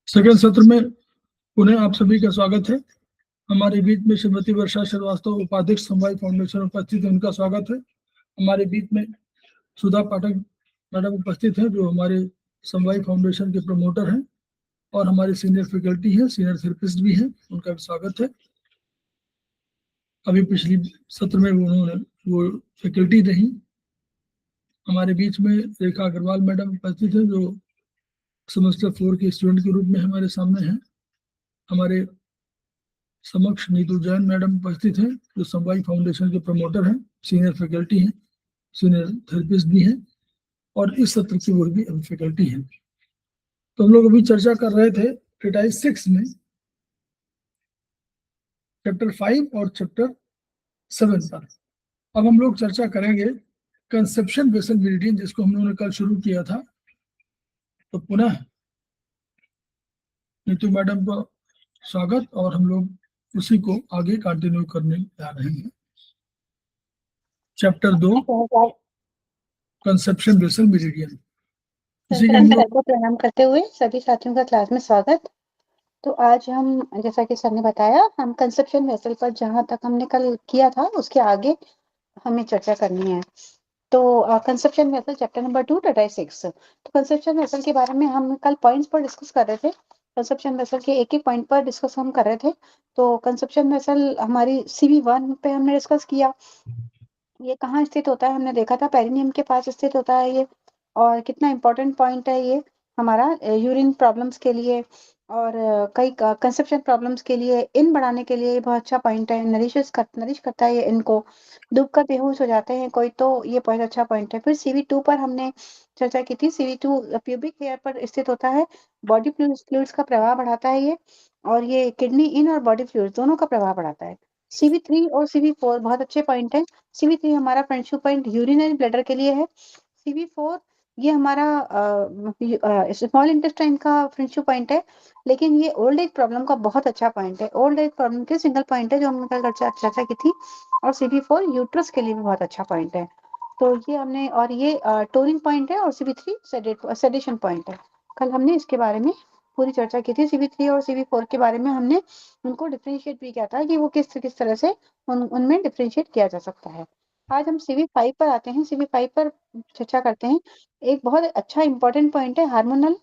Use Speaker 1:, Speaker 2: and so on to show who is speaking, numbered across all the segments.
Speaker 1: Second सत्र में पुनः आप सभी का स्वागत है। हमारे बीच में श्रीमती वर्षा श्रीवास्तव उपाध्यक्ष समवाय फाउंडेशन उपस्थित है, उनका स्वागत है। हमारे बीच में सुधा पाठक मैडम उपस्थित है, जो हमारे समवाय फाउंडेशन के प्रमोटर हैं और हमारे सीनियर फैकल्टी हैं, सीनियर थेरेपिस्ट भी हैं, उनका भी स्वागत है। अभी पिछली सत्र में उन्होंने वो फैकल्टी रही। हमारे बीच में रेखा अग्रवाल मैडम उपस्थित है, जो सेमेस्टर 4 के स्टूडेंट के रूप में हमारे सामने हैं। हमारे समक्ष नीतू जैन मैडम उपस्थित हैं, जो समवाय फाउंडेशन के प्रमोटर हैं, सीनियर फैकल्टी हैं, सीनियर थेरेपिस्ट भी हैं और इस सत्र की वो भी फैकल्टी हैं। तो हम लोग अभी चर्चा कर रहे थे ट्रीटाइज 6 में चैप्टर 5 और चैप्टर 7 पर। अब हम लोग चर्चा करेंगे कंसेप्शन वेसल मेरिडियन, जिसको हम लोगों ने कल शुरू किया था। तो पुनः नीतू मैडम का स्वागत और हम लोग उसी को आगे कंटिन्यू करने जा रहे हैं। Chapter 2 conception vessel meridian.
Speaker 2: को प्रणाम करते हुए सभी साथियों का क्लास में स्वागत। तो आज हम, जैसा कि सर ने बताया, हम कंसेप्शन वेसल पर जहां तक हमने कल किया था उसके आगे हमें चर्चा करनी है। तो conception vessel chapter number 2 treatise 6। तो कंसेप्शन वेसल के बारे में हम कल पॉइंट्स पर डिस्कस कर रहे थे। कंसेप्शन वेसल के एक एक पॉइंट पर डिस्कस हम कर रहे थे। तो कंसेप्शन वेसल हमारी CV1 पे हमने डिस्कस किया। ये कहाँ स्थित होता है हमने देखा था, पेरिनियम के पास स्थित होता है ये। और कितना इम्पोर्टेंट पॉइंट है ये हमारा यूरिन प्रॉब्लम्स के लिए और कई कंसेप्शन प्रॉब्लम्स के लिए, इन बढ़ाने के लिए बहुत अच्छा पॉइंट है। नरिश करता है ये इनको। डूब कर बेहोश हो जाते हैं कोई, तो ये बहुत अच्छा पॉइंट है। फिर CV2 पर हमने चर्चा की थी। CV2 प्यूबिक हेयर पर स्थित होता है। बॉडी फ्लूइड्स का प्रवाह बढ़ाता है ये, और ये किडनी इन और बॉडी फ्लूइड्स दोनों का प्रवाह बढ़ाता है। CV3 और CV4 बहुत अच्छे पॉइंट है। CV3 हमारा फ्रेंडशिप पॉइंट यूरिनरी ब्लैडर के लिए है। CV4 ये हमारा स्मॉल इंटेस्टाइन का फ्रेंडशिप पॉइंट है, लेकिन ये ओल्ड एज प्रॉब्लम का बहुत अच्छा पॉइंट है। ओल्ड एज प्रॉब्लम के सिंगल पॉइंट है जो हमने कल चर्चा की थी। और CV4 यूट्रस के लिए भी बहुत अच्छा पॉइंट है। तो ये हमने, और ये टोनिंग पॉइंट है। और CV3 सेडेशन पॉइंट है। कल हमने इसके बारे में पूरी चर्चा की थी। CV3 और CV4 के बारे में हमने उनको डिफ्रेंशिएट भी किया था कि वो किस तरह से उनमें डिफ्रेंशिएट किया जा सकता है। आज हम CV5 पर आते हैं। CV5 पर चर्चा करते हैं। एक बहुत अच्छा इंपॉर्टेंट पॉइंट है, हार्मोनल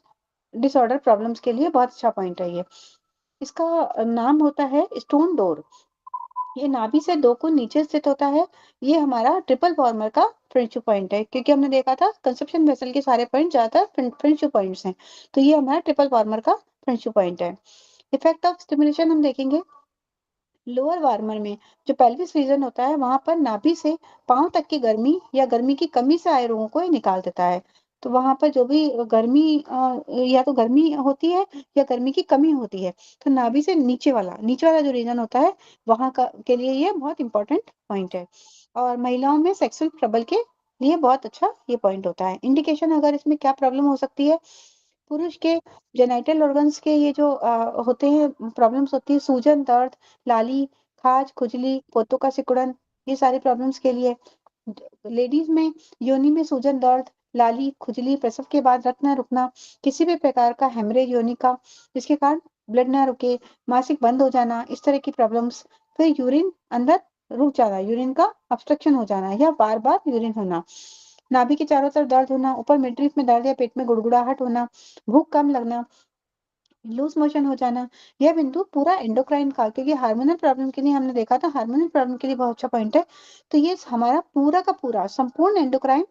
Speaker 2: डिसऑर्डर प्रॉब्लम्स के लिए बहुत अच्छा पॉइंट है ये। इसका नाम होता है स्टोन डोर। ये नाभि से 2 को नीचे स्थित होता है। ये हमारा ट्रिपल फॉर्मर का फ्रेंडशिप पॉइंट है, क्योंकि हमने देखा था कंसेप्शन वेसल के सारे पॉइंट ज्यादातर फ्रेंडशिप पॉइंट्स हैं। तो ये हमारा ट्रिपल फॉर्मर का फ्रेंडशिप पॉइंट है। इफेक्ट ऑफ स्टिमुलेशन हम देखेंगे। लोअर वार्मर में जो पेल्विस रीजन होता है, वहां पर नाभि से पांव तक की गर्मी या गर्मी की कमी से आए रोगों को ये निकाल देता है। तो वहां पर जो भी गर्मी या तो गर्मी होती है या गर्मी की कमी होती है, तो नाभि से नीचे वाला जो रीजन होता है, वहां का के लिए ये बहुत इंपॉर्टेंट पॉइंट है। और महिलाओं में सेक्सुअल ट्रबल के लिए बहुत अच्छा ये पॉइंट होता है। इंडिकेशन अगर इसमें क्या प्रॉब्लम हो सकती है, पुरुष के जेनिटल ऑर्गन्स के ये जो होते हैं, प्रॉब्लम्स होती है, सूजन, दर्द, लाली, खाज, खुजली, पोतों का सिकुड़न, ये सारी प्रॉब्लम्स के लिए। लेडीज में योनि में सूजन, दर्द, लाली, खुजली, प्रसव के बाद रक्त न रुकना, किसी भी प्रकार का हेमरेज योनि का जिसके कारण ब्लड ना रुके, मासिक बंद हो जाना, इस तरह की प्रॉब्लम्स। फिर यूरिन अंदर रुक जाना, यूरिन का ऑब्स्ट्रक्शन हो जाना या बार बार यूरिन होना, नाभि के चारों तरफ दर्द होना, ऊपर मिडरीफ में दर्द या पेट में गुड़गुड़ाहट होना, भूख कम लगना, लूज मोशन हो जाना। यह बिंदु पूरा एंडोक्राइन का, क्योंकि हार्मोनल प्रॉब्लम के लिए हमने देखा था, हार्मोनल प्रॉब्लम के लिए बहुत अच्छा पॉइंट है। तो ये हमारा पूरा का पूरा संपूर्ण एंडोक्राइन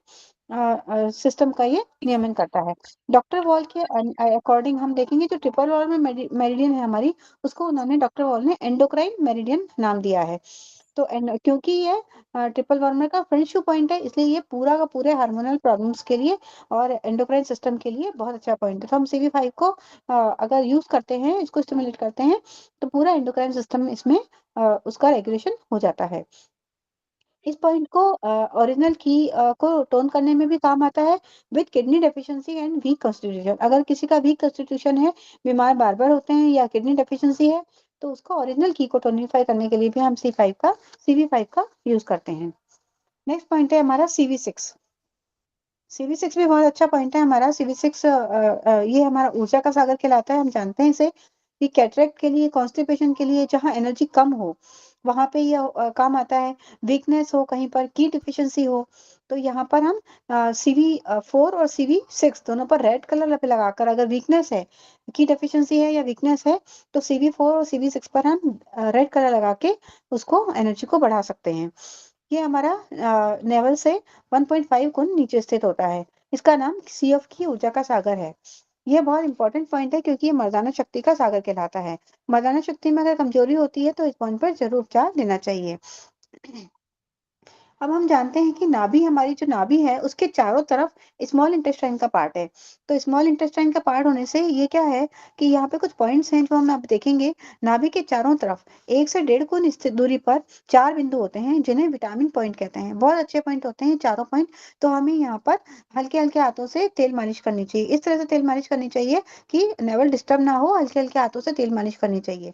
Speaker 2: सिस्टम का ये नियमन करता है। डॉक्टर वॉल के अकॉर्डिंग हम देखेंगे, जो ट्रिपल वॉल में मेरिडियन है हमारी, उसको उन्होंने, डॉक्टर वॉल ने, एंडोक्राइन मेरिडियन नाम दिया है। तो क्योंकि ये ट्रिपल वार्मर का फ्रेंडशिप पॉइंट है, इसलिए ये पूरा का पूरे हार्मोनल प्रॉब्लम्स के लिए और एंडोक्राइन सिस्टम के लिए बहुत अच्छा पॉइंट है। तो हम CV5 को अगर यूज करते हैं, इसको स्टिमुलेट करते हैं, तो पूरा एंडोक्राइन सिस्टम इसमें उसका रेगुलेशन हो जाता है। इस पॉइंट को ओरिजिनल की को टोन करने में भी काम आता है, with kidney deficiency and weak constitution. अगर किसी का वीक कॉन्स्टिट्यूशन है, बीमार बार बार होते हैं, या किडनी डेफिशिएंसी है, तो उसको ओरिजिनल की को टोनिफाई करने के लिए भी हम CV5 का यूज करते हैं। नेक्स्ट पॉइंट है हमारा CV6। CV6 भी बहुत अच्छा पॉइंट है हमारा। CV6 ये हमारा ऊर्जा का सागर कहलाता है। हम जानते हैं इसे कि कैटरेक्ट के लिए, कॉन्स्टिपेशन के लिए, जहाँ एनर्जी कम हो वहां पे ये काम आता है। वीकनेस हो कहीं पर, की डिफिशियंसी हो, तो यहाँ पर हम CV4 और CV6 दोनों पर रेड कलर पे लगाकर, अगर वीकनेस है, की डेफिशिएंसी है या वीकनेस है, तो CV4 और CV6 पर हम रेड कलर लगा के उसको, एनर्जी को बढ़ा सकते हैं। ये हमारा नेवल से 1.5 गुण नीचे स्थित होता है। इसका नाम CF की ऊर्जा का सागर है। ये बहुत इंपॉर्टेंट पॉइंट है क्योंकि ये मर्दाना शक्ति का सागर कहलाता है। मर्दाना शक्ति में अगर कमजोरी होती है तो इस पॉइंट पर जरूर उपचार लेना चाहिए। अब हम जानते हैं कि नाभि, हमारी जो नाभि है उसके चारों तरफ स्मॉल इंटेस्टाइन का पार्ट है। तो स्मॉल इंटेस्टाइन का पार्ट होने से ये क्या है कि यहाँ पे कुछ पॉइंट्स हैं जो हम अब देखेंगे। नाभि के चारों तरफ 1 से 1.5 गुण स्थित दूरी पर 4 बिंदु होते हैं जिन्हें विटामिन पॉइंट कहते हैं। बहुत अच्छे पॉइंट होते हैं चारों पॉइंट। तो हमें यहाँ पर हल्के हल्के हाथों से तेल मालिश करनी चाहिए। इस तरह से तेल मालिश करनी चाहिए कि नेवल डिस्टर्ब ना हो, हल्के हल्के हाथों से तेल मालिश करनी चाहिए।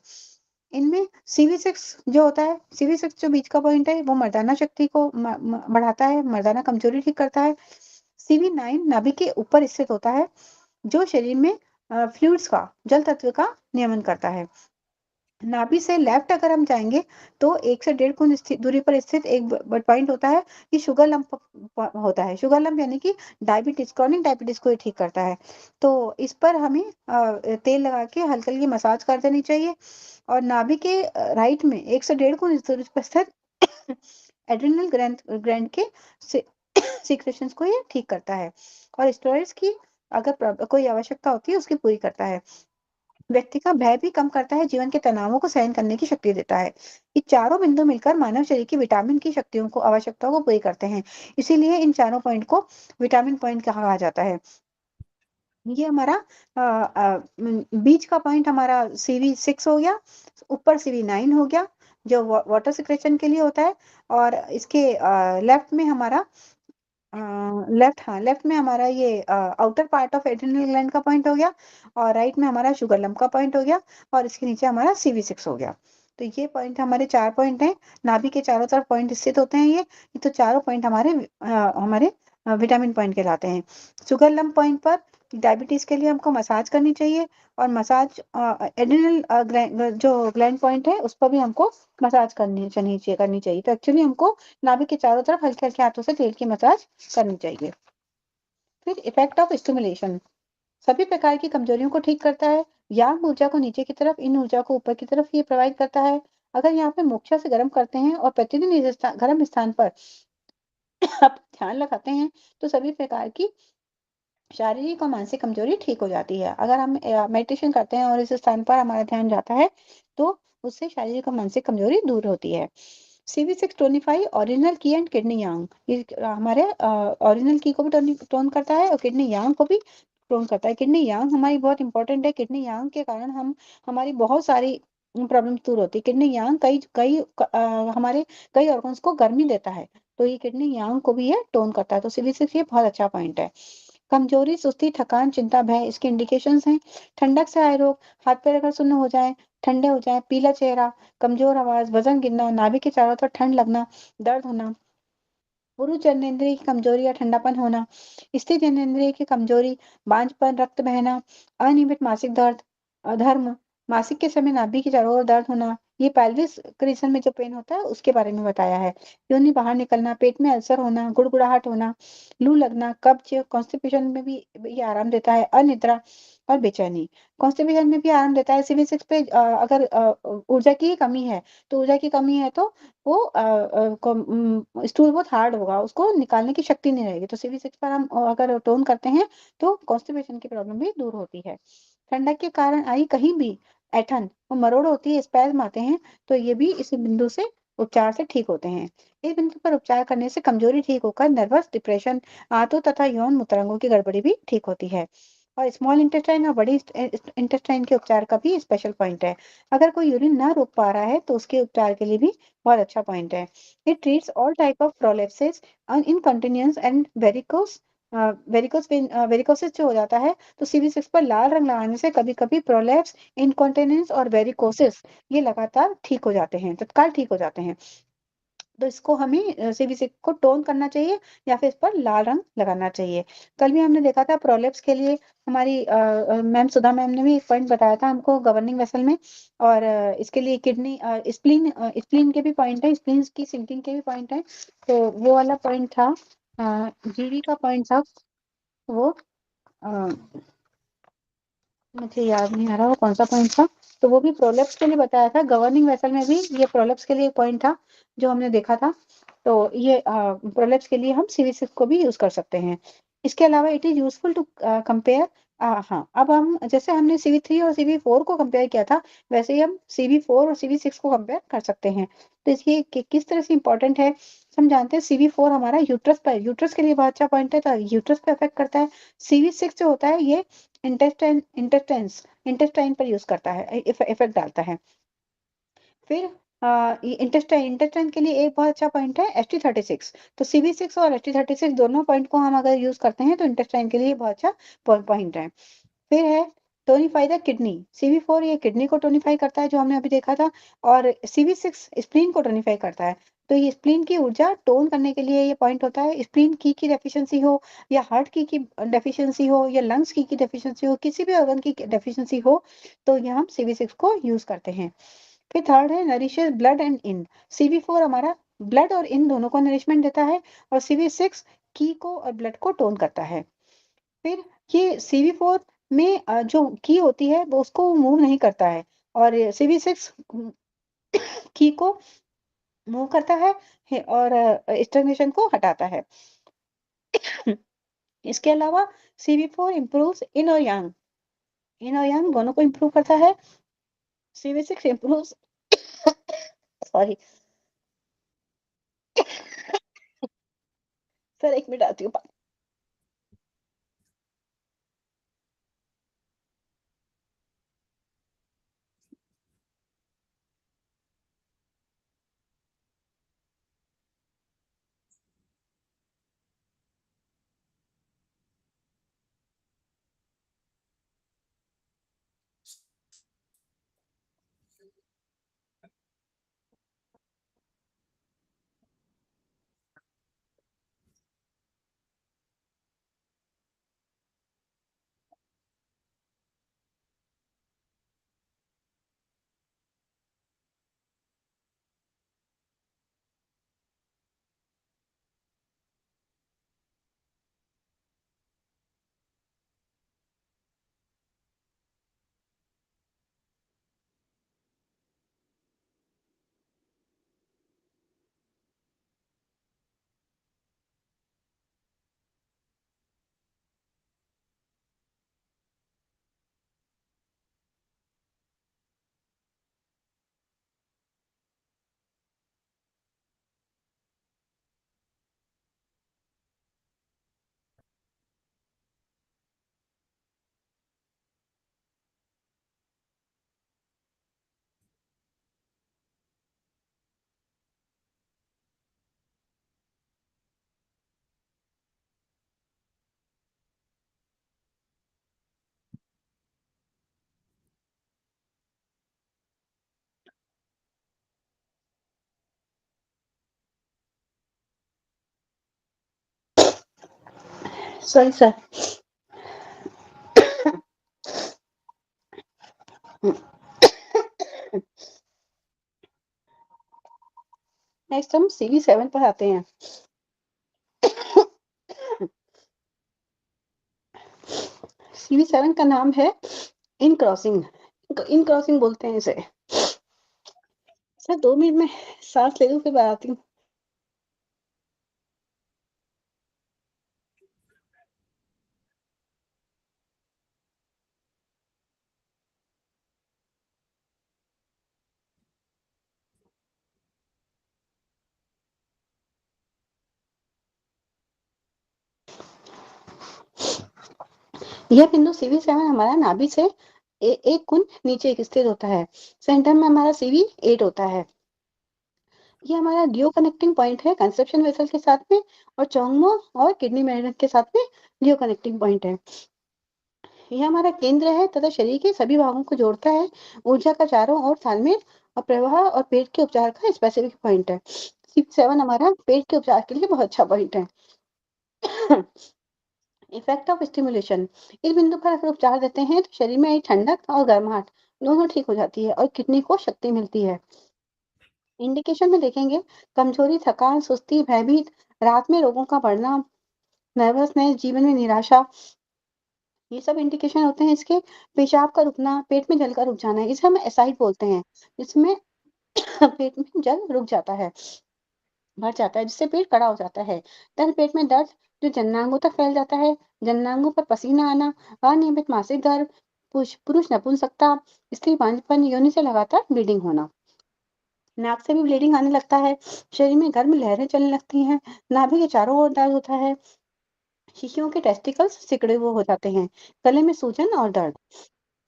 Speaker 2: इनमें CV6 जो होता है, CV6 जो बीच का पॉइंट है वो मर्दाना शक्ति को बढ़ाता है, मर्दाना कमजोरी ठीक करता है। CV9 नाभि के ऊपर स्थित होता है, जो शरीर में फ्लूइड्स का, जल तत्व का नियमन करता है। नाभि से लेफ्ट अगर हम जाएंगे तो 1 से 1.5 गुण दूरी पर स्थित एक पॉइंट होता है कि शुगर लंप होता है। शुगर लंप यानी कि डायबिटीज, क्रॉनिक डायबिटीज को ये ठीक करता है। तो इस पर हमें तेल लगा के हल्की हल्की मसाज कर देनी चाहिए। और नाभि के राइट में 1 से 1.5 गुण दूरी पर स्थित एड्रिनल ग्रैंड ग्रैंड के सीक्रेशंस को ये ठीक करता है। और स्टेरॉइड्स की अगर कोई आवश्यकता होती है उसकी पूरी करता है। व्यक्ति का भय भी कम करता है, जीवन के तनावों को सहन करने की शक्ति देता है। ये चारों बिंदु मिलकर मानव शरीर की विटामिन की शक्तियों को, आवश्यकताओं को पूरी करते हैं। इसीलिए इन चारों पॉइंट को विटामिन पॉइंट कहा जाता है। ये हमारा बीच का पॉइंट हमारा CV6 हो गया, ऊपर CV9 हो गया जो वाटर सिक्रेशन के लिए होता है। और इसके लेफ्ट में हमारा लेफ्ट में हमारा ये outer part of adrenal gland का पॉइंट हो गया। और राइट में हमारा शुगर लंप का पॉइंट हो गया। और इसके नीचे हमारा CV6 हो गया। तो ये पॉइंट हमारे 4 पॉइंट हैं। नाभि के चारों तरफ पॉइंट स्थित होते हैं ये तो चारों पॉइंट हमारे विटामिन पॉइंट कहलाते हैं। शुगर लंप पॉइंट पर डायबिटीज के लिए हमको मसाज करनी चाहिए। और मसाज एड्रिनल जो ग्लैंड पॉइंट है उस पर भी हमको मसाज करनी चाहिए। तो एक्चुअली हमको नाभि के चारों तरफ हल्के हल्के हाथों से तेल की मसाज करनी चाहिए। फिर इफेक्ट ऑफ स्टिमुलेशन, सभी प्रकार की कमजोरियों को ठीक करता है। यांग ऊर्जा को नीचे की तरफ, इन ऊर्जा को ऊपर की तरफ ये प्रोवाइड करता है। अगर यहाँ पे मोक्षा से गर्म करते हैं और प्रतिदिन इस गर्म स्थान पर आप ध्यान लगाते हैं तो सभी प्रकार की शारीरिक और मानसिक कमजोरी ठीक हो जाती है। अगर हम मेडिटेशन करते हैं और इस स्थान पर हमारा ध्यान जाता है तो उससे शारीरिक और मानसिक कमजोरी दूर होती है। CV6 टोनिफाई ओरिजिनल की एंड किडनी यांग, ये हमारे ओरिजिनल की को भी टोन करता है और किडनी यांग को भी टोन करता है। किडनी यांग हमारी बहुत इंपॉर्टेंट है। किडनी यांग के कारण हम हमारी बहुत सारी प्रॉब्लम दूर होती है। किडनी यांग कई कई हमारे कई ऑर्गन्स को गर्मी देता है। तो ये किडनी यांग को भी ये टोन करता है। तो CV6 ये बहुत अच्छा पॉइंट है। कमजोरी, सुस्ती, थकान, चिंता, भय इसके इंडिकेशंस हैं। ठंडक से आए रोग, हाथ पैर अगर सुन्न हो जाए, ठंडे हो जाए, पीला चेहरा, कमजोर आवाज, वजन गिरना, नाभि के चारों तरफ ठंड लगना, दर्द होना, पुरुष जननेंद्रिय की कमजोरी या ठंडापन होना, स्त्री जननेंद्रिय की कमजोरी, बांझपन, रक्त बहना, अनियमित मासिक दर्द, अधर्म, मासिक के समय नाभि के चारों ओर दर्द होना, ये पेल्विस के रीजन में जो पेन होता है उसके बारे में बताया है। योनि बाहर निकलना, पेट में अल्सर होना, गुड़गुड़ाहट होना, लू लगना, कब्ज, कॉन्स्टिपेशन में भी ये आराम देता है। अनिद्रा और बेचैनी, कॉन्स्टिपेशन में भी आराम देता है। CV6 पे अगर ऊर्जा की कमी है, तो ऊर्जा की कमी है तो वो स्टूल बहुत हार्ड होगा, उसको निकालने की शक्ति नहीं रहेगी। तो CV6 पर हम अगर टोन करते हैं तो कॉन्स्टिपेशन की प्रॉब्लम भी दूर होती है। ठंडक के कारण आई कहीं भी ऐठन और मरोड़ होती है, स्पैज्म आते हैं, तो ये भी इस बिंदु से उपचार से ठीक होते हैं। इस बिंदु पर उपचार करने से कमजोरी ठीक होकर नर्वस, डिप्रेशन, आंतों तथा यौन मूत्रांगों की गड़बड़ी भी ठीक होती है। और स्मॉल इंटेस्टाइन और बड़ी इंटेस्टाइन के उपचार का भी स्पेशल पॉइंट है। अगर कोई यूरिन ना रोक पा रहा है तो उसके उपचार के लिए भी बहुत अच्छा पॉइंट है। It treats all type of prolapsis and incontinuous and varicose varicosis जो हो जाता है तो CV6 पर लाल रंग लगाने से कभी कभी प्रोलेप्स, इनकॉन्टिनेंस और वेरिकोसिस ये लगातार ठीक हो जाते हैं, तत्काल ठीक हो जाते हैं। तो इसको हमें सीबी6 को टोन करना चाहिए या फिर इस पर लाल रंग लगाना चाहिए। कल भी हमने देखा था प्रोलेप्स के लिए हमारी मैम सुधा मैम ने भी एक पॉइंट बताया था हमको गवर्निंग वेसल में, और इसके लिए किडनी स्प्लीन स्प्लीन के भी पॉइंट है, स्प्लीन की सिंकिंग के भी पॉइंट है। तो वो वाला पॉइंट था, जीवी का पॉइंट था वो, अ, मुझे याद नहीं आ रहा वो कौन सा पॉइंट था। तो वो भी प्रोलेप्स के लिए बताया था, गवर्निंग वेसल में भी ये प्रोलेप्स के लिए पॉइंट था जो हमने देखा था। तो ये प्रोलेप्स के लिए हम सीवी6 को भी यूज कर सकते हैं। इसके अलावा it is useful to compare. हाँ, अब हम जैसे हमने सीवी3 और सीवी4 को कंपेयर किया था, वैसे ही हम सीवी4 और सीवी6 को कंपेयर कर सकते हैं। तो इसलिए किस तरह से इंपॉर्टेंट है, हम जानते हैं सीवी4 हमारा यूट्रस पर, यूट्रस के लिए बहुत अच्छा पॉइंट है, तो यूट्रस पे अफेक्ट करता है। सीवी6 जो होता है ये इंटेस्टाइन पर यूज करता है, इफेक्ट डालता है। फिर इंटेस्टाइन के लिए एक बहुत अच्छा पॉइंट है Ht36। तो CV6 और Ht36 दोनों पॉइंट को हम अगर यूज करते हैं तो इंटेस्टाइन के लिए बहुत अच्छा पॉइंट है। फिर है टोनिफाई द किडनी। CV4 ये किडनी को टोनिफाई करता है जो हमने अभी देखा था, और CV6 स्प्लीन को टोनिफाई करता है। तो ये स्प्लीन की ऊर्जा टोन करने के लिए ये पॉइंट होता है। स्प्लीन की डेफिशिएंसी हो, या हार्ट की डेफिशिएंसी हो, या लंग्स की डेफिशिएंसी हो, किसी भी ऑर्गन की डेफिशिएंसी हो, तो ये हम CV6 को यूज करते हैं। फिर थर्ड है nourishes blood and in. CV4 हमारा ब्लड और इन दोनों को नरिशमेंट देता है, और CV6 की को और ब्लड को टोन करता है। फिर ये CV4 में जो की होती है वो उसको मूव नहीं करता है, और CV6 की को मूव करता है और स्टैग्नेशन को हटाता है। इसके अलावा CV4 इम्प्रूव्स इन और यांग दोनों को इम्प्रूव करता है। CV6 इम्प्रूव्स सॉरी सर, एक मिनट आती हूँ। Sorry sir. नेक्स्ट हम CV7 पर आते हैं। CV7 का नाम है इन क्रॉसिंग। इन क्रॉसिंग बोलते हैं इसे। सर 2 मिनट में सांस ले लूं फिर बताती हूँ। यह बिंदु CV7 हमारा नाभि से एक गुण नीचे स्थित होता है। सेंटर में हमारा CV8 होता है। ये हमारा लियो कनेक्टिंग पॉइंट है कंसेप्शन वेसल के साथ में, और चोंगमो और किडनी मेरिडियन के साथ में लियो कनेक्टिंग पॉइंट है। यह हमारा केंद्र है तथा शरीर के सभी भागों को जोड़ता है। ऊर्जा का चारों ओर तालमेल और प्रवाह और पेट के उपचार का स्पेसिफिक पॉइंट है। CP7 हमारा पेट के उपचार के लिए बहुत अच्छा पॉइंट है। इफेक्ट ऑफ स्टिमुलेशन, इस बिंदु पर अगर उपचार देते हैं तो शरीर में ठंडक और गर्माहट दोनों ठीक हो जाती है और किडनी को शक्ति मिलती है। इंडिकेशन में देखेंगे कमजोरी, थकान, सुस्ती, भयभीत, रात में रोगों का बढ़ना, नर्वसनेस, जीवन में निराशा, ये सब इंडिकेशन होते हैं इसके। पेशाब का रुकना, पेट में जल का रुक जाना, इसे हम एसाइड बोलते हैं। इसमें पेट में जल रुक जाता है, भर जाता है, जिससे पेट कड़ा हो जाता है। तल पेट में दर्द जो जननांगों तक फैल जाता है, जननांगों पर पसीना आना, अनियमित मासिक धर्म, पुरुष नपुंसकता, स्त्री बांझपन, योनि से लगातार ब्लीडिंग होना। नाक से भी ब्लीडिंग आने लगता है, शरीर में गर्म लहरें चलने लगती हैं, नाभि के चारों ओर दर्द होता है, शिशुओं के टेस्टिकल्स सिकुड़े हुए हो जाते हैं, गले में सूजन और दर्द।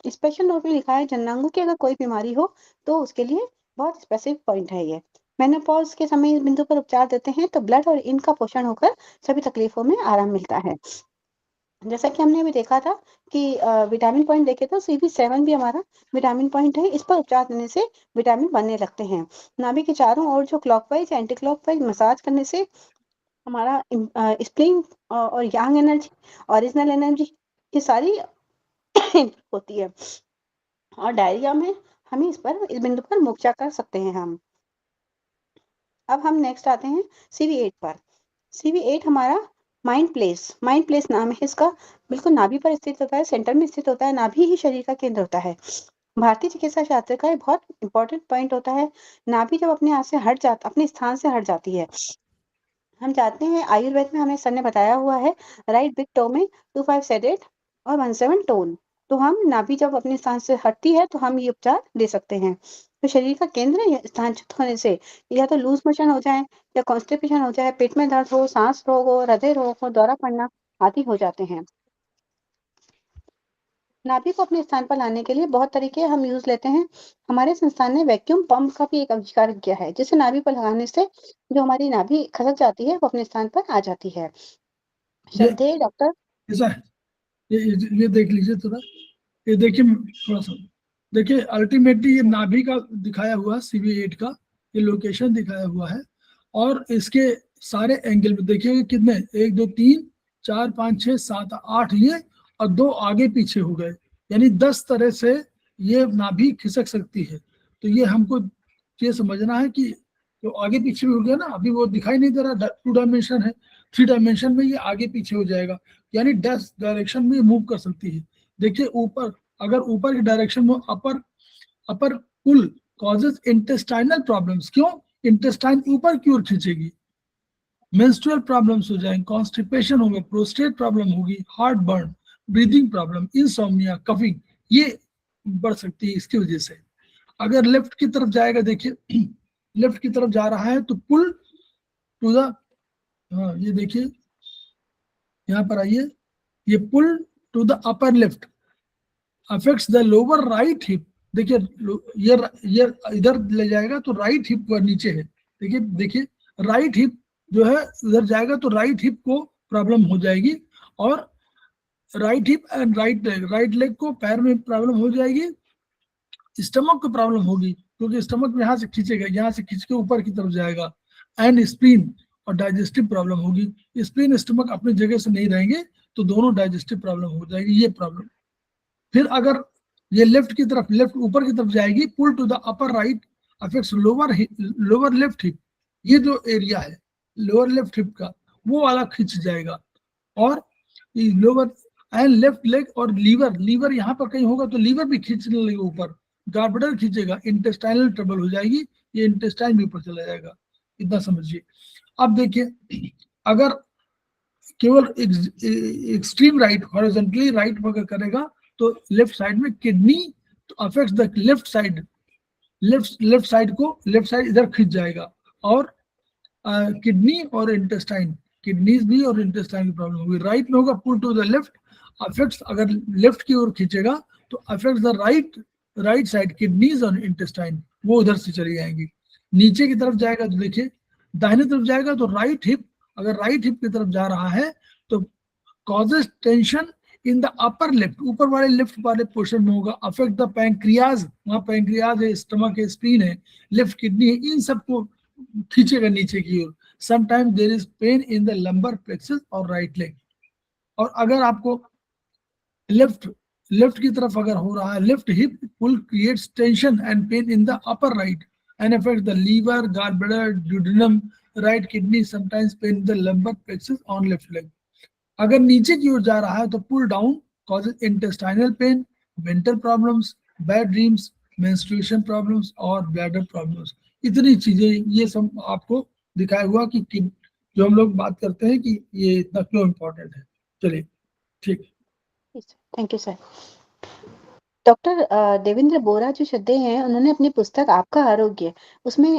Speaker 2: स्पेशल नोट में लिखा है जननांगों की अगर कोई बीमारी हो तो उसके लिए बहुत स्पेसिफिक पॉइंट है ये। मेनोपॉज के समय इस बिंदु पर उपचार देते हैं तो ब्लड और इनका पोषण होकर सभी तकलीफों में आराम मिलता है। जैसा कि हमने अभी देखा था कि विटामिन पॉइंट देखे तो CP7 भी हमारा विटामिन पॉइंट है। इस पर उपचार देने से विटामिन बनने लगते हैं। नाभि के चारों ओर जो क्लॉकवाइज एंटी क्लॉकवाइज मसाज करने से हमारा स्प्लिन और यांग एनर्जी, ओरिजिनल एनर्जी, ये सारी होती है। और डायरिया में हम इस बिंदु पर मोर्चा कर सकते हैं हम। अब हम नेक्स्ट आते हैं CV8 पर। CV8 हमारा माइंड प्लेस नाम है इसका। बिल्कुल नाभि पर स्थित होता है, सेंटर में स्थित होता है। नाभि ही शरीर का केंद्र होता है। भारतीय चिकित्सा शास्त्र का एक बहुत इंपॉर्टेंट पॉइंट होता है। नाभि जब अपने स्थान से हट जाती है, हम जानते हैं आयुर्वेद में हमें सर ने बताया हुआ है राइट बिग टो में 25 सेडेड और 17 टोन। तो हम नाभि जब अपने स्थान से हटती है तो हम ये उपचार दे सकते हैं। तो शरीर का केंद्र या स्थानच्युत होने से या तो लूज मोशन हो जाए या कॉन्स्टिपेशन हो जाए, पेट में दर्द हो, सांस रोग हो, हृदय रोग हो, दौरा पड़ना आदि हो जाते हैं। नाभि को अपने स्थान पर लाने के लिए बहुत तरीके हम यूज लेते हैं। हमारे संस्थान ने वैक्यूम पंप का भी एक आविष्कार किया है, जिसे नाभि पर लगाने से जो हमारी नाभि खसक जाती है वो अपने स्थान पर आ जाती है।
Speaker 1: ये
Speaker 2: श्रद्धेय डॉक्टर,
Speaker 1: ऐसा है, ये देख लीजिए थोड़ा, ये देखिए थोड़ा सा, देखिए अल्टीमेटली ये नाभि का दिखाया हुआ है, CV8 का ये लोकेशन दिखाया हुआ है। और इसके सारे एंगल में देखिए कितने, 1 2 3 4 5 6 7 8 ये, और 2 आगे पीछे हो गए, यानी 10 तरह से ये नाभि खिसक सकती है। तो ये हमको ये समझना है कि जो आगे पीछे भी हो गया ना, अभी वो दिखाई नहीं दे रहा, 2 डायमेंशन है, 3 डायमेंशन में ये आगे पीछे हो जाएगा, यानी 10 डायरेक्शन में मूव कर सकती है। देखिए ऊपर, अगर ऊपर की डायरेक्शन में अपर पुल कॉजेज इंटेस्टाइनल प्रॉब्लम्स, क्यों इंटेस्टाइन ऊपर की ओर खींचेगी, मेंस्ट्रुअल प्रॉब्लम्स हो जाएंगे, कॉन्स्टिपेशन होगा, प्रोस्टेट प्रॉब्लम होगी, heart burn, breathing problem, insomnia, coughing, ये बढ़ सकती है इसकी वजह से। अगर लेफ्ट की तरफ जाएगा, देखिए लेफ्ट की तरफ जा रहा है तो पुल टू द, हाँ ये देखिए यहाँ पर आइए, ये pull to the upper left affects the lower right hip. देखिए ये इधर ले जाएगा तो राइट हिप पर नीचे है, देखिए देखिए राइट हिप जो है इधर जाएगा तो राइट हिप को प्रॉब्लम हो जाएगी, और right hip and right leg को पैर में प्रॉब्लम हो जाएगी, स्टमक को प्रॉब्लम होगी क्योंकि स्टमक में यहाँ से खींचेगा, यहाँ से खींच के ऊपर की तरफ जाएगा, एंड स्प्लीन और डाइजेस्टिव प्रॉब्लम होगी। स्प्लीन स्टमक अपनी जगह से नहीं रहेंगे तो दोनों डाइजेस्टिव प्रॉब्लम हो जाएगी, ये प्रॉब्लम। फिर अगर ये लेफ्ट ऊपर की तरफ जाएगी, pull to the upper right affects lower left hip, ये जो एरिया है लोअर लेफ्ट हिप का वो वाला खींच जाएगा, और लोअर एंड लेफ्ट लेग और लीवर यहाँ पर कहीं होगा तो लीवर भी खींचने लगेगा ऊपर, गार्बडर खींचेगा, इंटेस्टाइनल ट्रबल हो जाएगी, ये इंटेस्टाइन भी ऊपर चला जाएगा, इतना समझिए। अब देखिए अगर केवल एक्सट्रीम राइट हॉरिजॉन्टली राइट अगर करेगा तो लेफ्ट साइड में kidney affects the left side, left side इधर खींच जाएगा, और किडनी और इंटेस्टाइन, किडनीज भी और इंटेस्टाइन की प्रॉब्लम होगी। राइट में होगा पुल टू द लेफ्ट अफेक्ट्स, अगर लेफ्ट की ओर खींचेगा तो affects the right side, kidneys और इंटेस्टाइन वो उधर से चली जाएंगी। नीचे की तरफ जाएगा तो देखिए दाहिने तरफ जाएगा तो राइट हिप, अगर राइट हिप की तरफ जा रहा है तो causes tension in the upper left, ऊपर वाले लेफ्ट वाले पोर्शन में होगा, अफेक्ट द पैंक्रियाज, वहां पैंक्रियाज है, स्टमक है, स्प्लीन है, लेफ्ट किडनी है, इन सबको खींचेगा नीचे की ओर। Sometimes there is pain in the lumbar plexus और राइट लेग। और अगर आपको लेफ्ट लेफ्ट की तरफ अगर हो रहा है, left hip pull creates tension and pain in the upper right and affect the liver, gall bladder, duodenum, right kidney, sometimes pain in the lumbar plexus on left leg. अगर नीचे की ओर जा रहा है तो pull down causes intestinal pain, mental problems, bad dreams, menstruation problems और bladder problems. इतनी चीजें ये सब आपको दिखाया हुआ कि जो हम लोग बात करते हैं कि ये इतना क्यों इम्पोर्टेंट है। चलिए ठीक।
Speaker 2: Thank you sir. Doctor Devendra Bora जो श्रद्धेय हैं, उन्होंने अपनी पुस्तक आपका आरोग्य, उसमें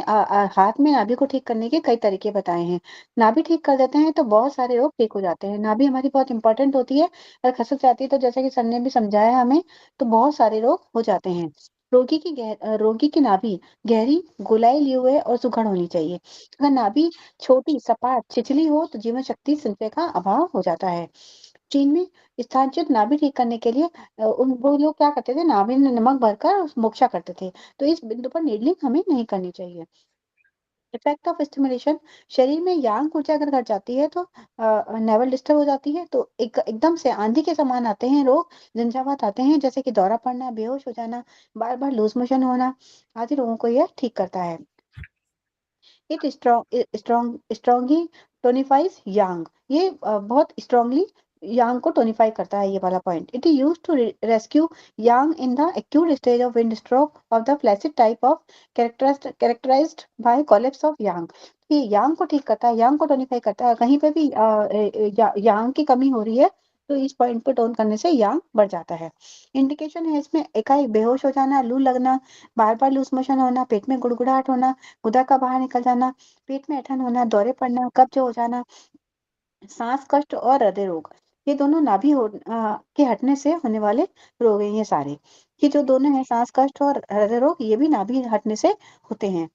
Speaker 2: हाथ में नाभि को ठीक करने के कई तरीके बताए हैं। नाभि ठीक कर देते हैं तो बहुत सारे रोग ठीक हो जाते हैं। नाभि हमारी बहुत इंपॉर्टेंट होती है, अगर खसक जाती है तो जैसा कि सर ने भी समझाया हमें, तो बहुत सारे रोग हो जाते हैं। रोगी की नाभि गहरी, गोलाई लिए हुए और सुघड़ होनी चाहिए। अगर नाभि छोटी, सपाट, छिछली हो तो जीवन शक्ति संचय का अभाव हो जाता है। चीन में स्थानच्युत नाभि ठीक करने के लिए वो लोग क्या करते थे, नाभि में नमक भरकर मोक्षा करते थे। तो इस बिंदु पर नीडलिंग हमें नहीं करनी चाहिए। इफेक्ट ऑफ स्टिमुलेशन, शरीर में यांग ऊर्जा अगर घट जाती है तो नेवल डिस्टर्ब हो जाती है, तो एकदम से आंधी के समान आते हैं रोग, झंझावात आते हैं, जैसे कि दौरा पड़ना, बेहोश हो जाना, बार बार लूज मोशन होना, आदि रोगों को यह ठीक करता है। इट स्ट्रॉन्गली टोनिफाइज यांग, ये बहुत स्ट्रांगली यांग को टोनिफाई करता है, ये वाला point. It is used to rescue yang in the acute stage of wind stroke of the flaccid type of characterized by collapse of yang. ये यांग को ठीक करता है, यांग को टोनिफाई करता है। कहीं पे भी यांग की कमी हो रही है तो इस पॉइंट पे टोन करने से यांग बढ़ जाता है। इंडिकेशन है इसमें एकाएक बेहोश हो जाना, लू लगना, बार बार लूज मोशन होना, पेट में गुड़गुड़ाहट होना, गुदा का बाहर निकल जाना, पेट में ऐंठन होना, दौरे पड़ना, कब्ज हो जाना, सांस कष्ट और हृदय रोग। ये दोनों के हटने से होने वाले रोग हैं ये सारे। ये जो दोनों हैं, सांस कष्ट और हृदय रोग, ये भी नाभि हटने से होते हैं।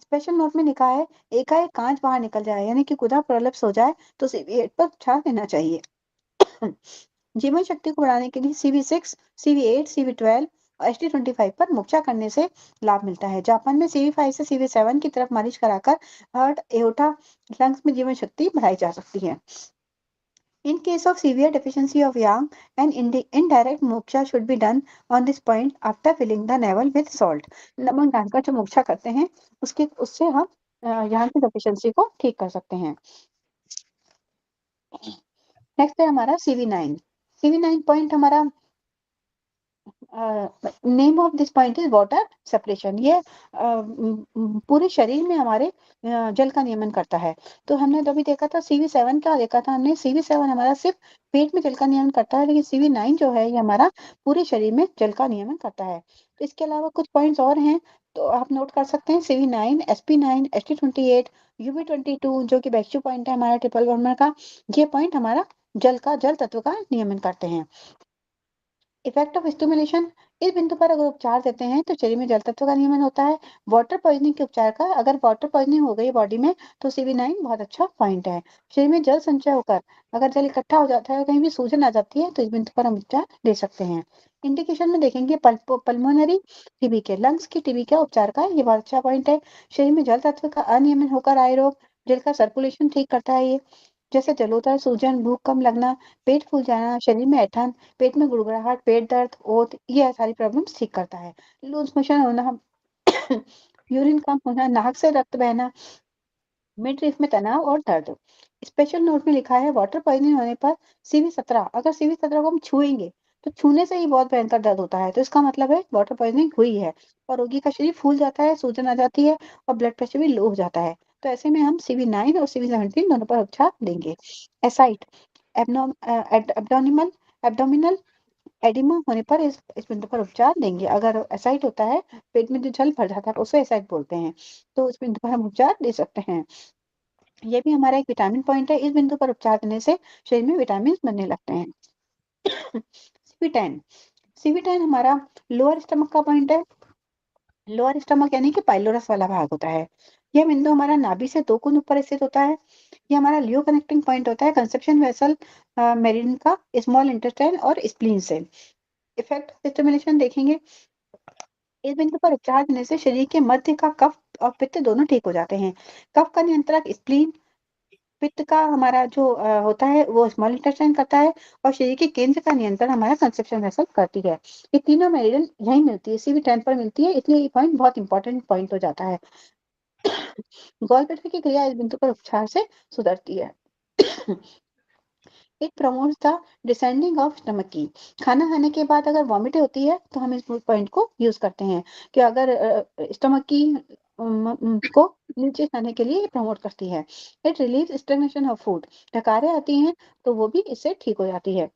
Speaker 2: स्पेशल नोट में लिखा है, एकाएक कांच बाहर निकल जाए यानी कि गुदा प्रोलैप्स हो जाए तो सीवी8 पर उपचार देना चाहिए। जीवन शक्ति को बढ़ाने के लिए CV6, CV8, CV12 और HD25 पर मोर्चा करने से लाभ मिलता है। जापान में CV5 से CV7 की तरफ मालिश कराकर हार्ट, एओर्टा, लंग्स में जीवन शक्ति बढ़ाई जा सकती है। In case of severe deficiency of yang, an indirect moksha should be done on this point after filling the navel with salt. नमक डालकर जो मोक्षा करते हैं उससे हम यहाँ की डेफिशिएंसी को ठीक कर सकते हैं। नेक्स्ट है हमारा CV9। CV9 पॉइंट हमारा name of this point is water separation. ये पूरे शरीर में हमारे जल का नियमन करता है। तो हमने अभी देखा था CV7, क्या देखा था हमने, CV7 हमारा सिर्फ पेट में जल का नियमन करता है, लेकिन CV9 जो है ये हमारा पूरे शरीर में जल का नियमन करता है। तो इसके अलावा कुछ पॉइंट्स और हैं तो आप नोट कर सकते हैं। CV9, SP9, HD28, UV22 जो कि बैक्यू पॉइंट है हमारा ट्रिपल बर्नर का, ये पॉइंट हमारा जल तत्व का नियमन करते हैं। इफेक्ट ऑफ स्टिमुलेशन, इस बिंदु पर अगर उपचार देते हैं तो शरीर में जल तत्व का नियमन होता है। वाटर पॉइजनिंग के उपचार का, अगर वाटर पॉइजनिंग हो गई बॉडी में तो CV9 बहुत अच्छा पॉइंट है। शरीर में जल संचय होकर अगर जल इकट्ठा हो जाता है, कहीं भी सूजन आ जाती है, तो इस बिंदु पर हम उपचार दे सकते हैं। इंडिकेशन में देखेंगे पल्मोनरी टीबी के, लंग्स की टीबी का उपचार का ये बहुत अच्छा पॉइंट है। शरीर में जल तत्व का अनियमन होकर आए रोग, जल का सर्कुलेशन ठीक करता है ये, जैसे जलोदर, सूजन, भूख कम लगना, पेट फूल जाना, शरीर में ऐंठन, पेट में गुड़गुड़ाहट, पेट दर्द, ओत, ये सारी प्रॉब्लम्स ठीक करता है। लूज मोशन होना, यूरिन कम होना, नाक से रक्त बहना, मिडरीफ में तनाव और दर्द। स्पेशल नोट में लिखा है, वाटर पॉइजनिंग होने पर CV17, अगर CV17 को हम छुएंगे तो छूने से ही बहुत भयंकर दर्द होता है, तो इसका मतलब है वाटर पॉइजनिंग हुई है और रोगी का शरीर फूल जाता है, सूजन आ जाती है और ब्लड प्रेशर भी लो हो जाता है। तो ऐसे में हम CV9 और CV17 दोनों पर उपचार देंगे। एसाइट, एब्डोमिनल एब्डोमिनल एडिमा होने पर इस बिंदु पर उपचार देंगे। अगर एसाइट होता है, पेट में जो जल भर जाता है उसे एसाइट बोलते हैं, तो इस बिंदु पर हम उपचार दे सकते हैं। ये भी हमारा एक विटामिन पॉइंट है, इस बिंदु पर उपचार देने से शरीर में विटामिन बनने लगते हैं। CV10, CV10 हमारा लोअर स्टमक का पॉइंट है। लोअर स्टमक यानी कि पाइलोरस वाला भाग होता है। यह बिंदु हमारा नाभि से 2 गुण ऊपर स्थित होता है। ये हमारा लियो कनेक्टिंग पॉइंट होता है कंसेप्शन वेसल मेरिडियन का, स्मॉल इंटेस्टाइन और स्प्लीन से। इफेक्ट स्टिमुलेशन देखेंगे, इस बिंदु पर उपचार देने से शरीर के मध्य का कफ और पित्त दोनों ठीक हो जाते हैं। कफ का नियंत्रक स्प्लीन, पित्त का हमारा जो होता है वो स्मॉल इंटेस्टाइन करता है, और शरीर के केंद्र का नियंत्रण हमारा कंसेप्शन वेसल करती है। ये तीनों मेरिडियन यहीं मिलती है, CV10 पर मिलती है, इसलिए ये पॉइंट बहुत इंपॉर्टेंट पॉइंट हो जाता है। गॉल ब्लैडर की क्रिया इस बिंदु पर उपचार से सुधरती है। It promotes the descending of stomach की। खाना खाने के बाद अगर वॉमिट होती है तो हम इस पॉइंट को यूज करते हैं कि अगर स्टमक की को नीचे खाने के लिए प्रमोट करती है। It relieve stagnation of food. डकारें आती हैं तो वो भी इससे ठीक हो जाती है।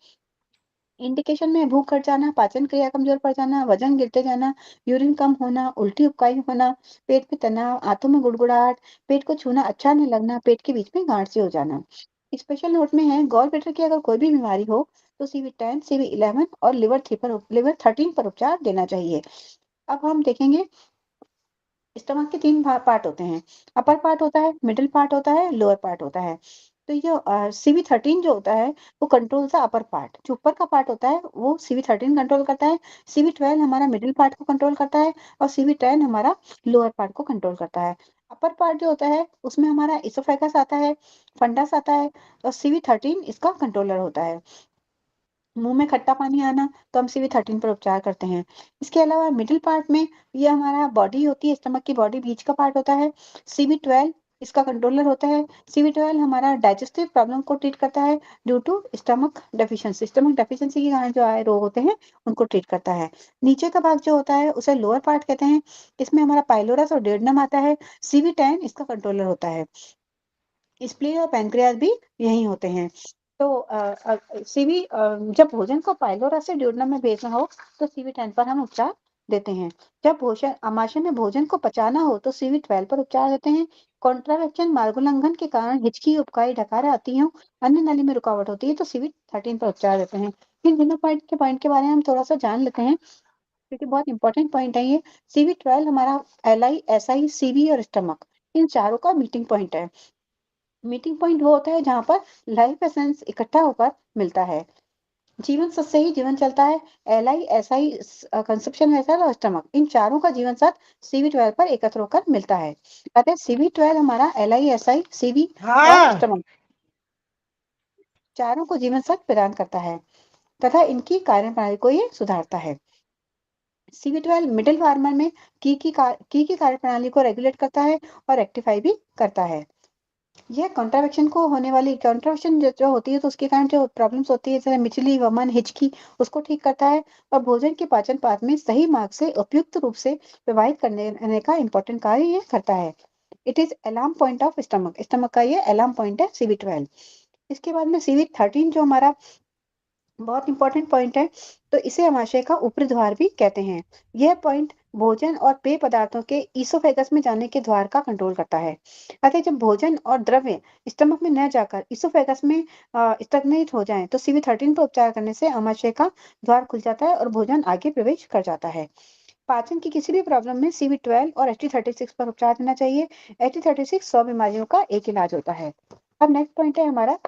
Speaker 2: इंडिकेशन में भूख घट जाना, पाचन क्रिया कमजोर पड़ जाना, वजन गिरते जाना, यूरिन कम होना, उल्टी उबकाई होना, पेट में तनाव, आंतों में गुड़गुड़ाहट, पेट को छूना अच्छा नहीं लगना, पेट के बीच में गांठ सी हो जाना। स्पेशल नोट में है, गॉल ब्लैडर की अगर कोई भी बीमारी हो तो CV10, CV11 और लिवर 13 पर उपचार देना चाहिए। अब हम देखेंगे, स्टमक के 3 पार्ट होते हैं। अपर पार्ट होता है, मिडल पार्ट होता है, लोअर पार्ट होता है। तो ये CV13 जो होता है वो कंट्रोल द अपर पार्ट। जो ऊपर का पार्ट होता है वो CV13 कंट्रोल करता है। CV12 हमारा मिडल पार्ट को कंट्रोल करता है, और CV10 हमारा लोअर पार्ट को कंट्रोल करता है। अपर पार्ट जो होता है उसमें हमारा इसोफेगस आता है, फंडस आता है, और CV13 इसका कंट्रोलर होता है। मुंह में खट्टा पानी आना तो हम CV13 पर उपचार करते हैं। इसके अलावा मिडिल पार्ट में ये हमारा बॉडी होती है, स्टमक की बॉडी बीच का पार्ट होता है। CV12 इसका कंट्रोलर होता है। CV12 हमारा डाइजेस्टिव प्रॉब्लम को ट्रीट करता है ड्यू टू स्टमक डेफिशिएंसी के कारण जो आए रोग होते हैं उनको ट्रीट करता है। नीचे का भाग जो होता है उसे लोअर पार्ट कहते हैं। इसमें हमारा पाइलोरस और डेडनम आता है। CV10 इसका कंट्रोलर होता है। स्प्लीन और पैनक्रियाज भी यही होते हैं। तो जब भोजन को पाइलोरस से ड्यूोडेनम में भेजना हो तो CV10 पर हम उपचार देते हैं। जब भोजन आमाशय में भोजन को पचाना हो तो CV12 पर उपचार देते हैं। कॉन्ट्रावेक्शन मार्गोल्लंघन के कारण हिचकी, उबकाई, डकार आती हो, अन्य नली में रुकावट होती है तो CV13 पर उपचार देते हैं। इन दोनों पॉइंट के बारे में हम थोड़ा सा जान लेते हैं क्योंकि बहुत इंपॉर्टेंट पॉइंट है ये। CV12 हमारा LI, SI, CV और स्टमक, इन चारों का मीटिंग पॉइंट है। मीटिंग पॉइंट वो होता है जहां पर लाइफ एसेंस इकट्ठा होकर मिलता है। जीवन सत्य से ही जीवन चलता है। LI, SI, कंसेप्शन वेसल और स्टमक, इन चारों का जीवन साथ CV12 पर एकत्र होकर मिलता है। अतः CV12 हमारा LI, SI, CV और स्टमक चारों को जीवन साथ प्रदान करता है तथा इनकी कार्यप्रणाली को ये सुधारता है। CV12 मिडिल फार्मर में की कार्यप्रणाली को रेगुलेट करता है और रेक्टिफाई भी करता है। यह कॉन्ट्रावेक्शन को होने वाली कॉन्ट्रावेक्शन जो होती है तो उसके कारण जो प्रॉब्लम्स होती है जैसे मिचली, वमन, हिचकी, उसको ठीक करता है, और भोजन के पाचन पाथ में सही मार्ग से उपयुक्त रूप से प्रवाहित करने का इंपॉर्टेंट कार्य ये करता है। It is alarm point of stomach का ये अलार्म पॉइंट है CV12। इसके बाद में CV13 जो हमारा बहुत इंपॉर्टेंट पॉइंट है, तो इसे आमाशय का ऊपरी द्वार भी कहते हैं। यह पॉइंट भोजन और पेय पदार्थों के ईसोफेगस में जाने के द्वार का कंट्रोल करता है। अतः जब भोजन और द्रव्य स्टमक में न जाकर ईसोफेगस में स्टग्नेट हो जाएं तो CV13 पर उपचार करने से आमाशय का द्वार खुल जाता है और भोजन आगे प्रवेश कर जाता है। पाचन की किसी भी प्रॉब्लम में CV12 और HT36 पर उपचार देना चाहिए। HT36 100 बीमारियों का एक इलाज होता है। अब नेक्स्ट पॉइंट है हमारा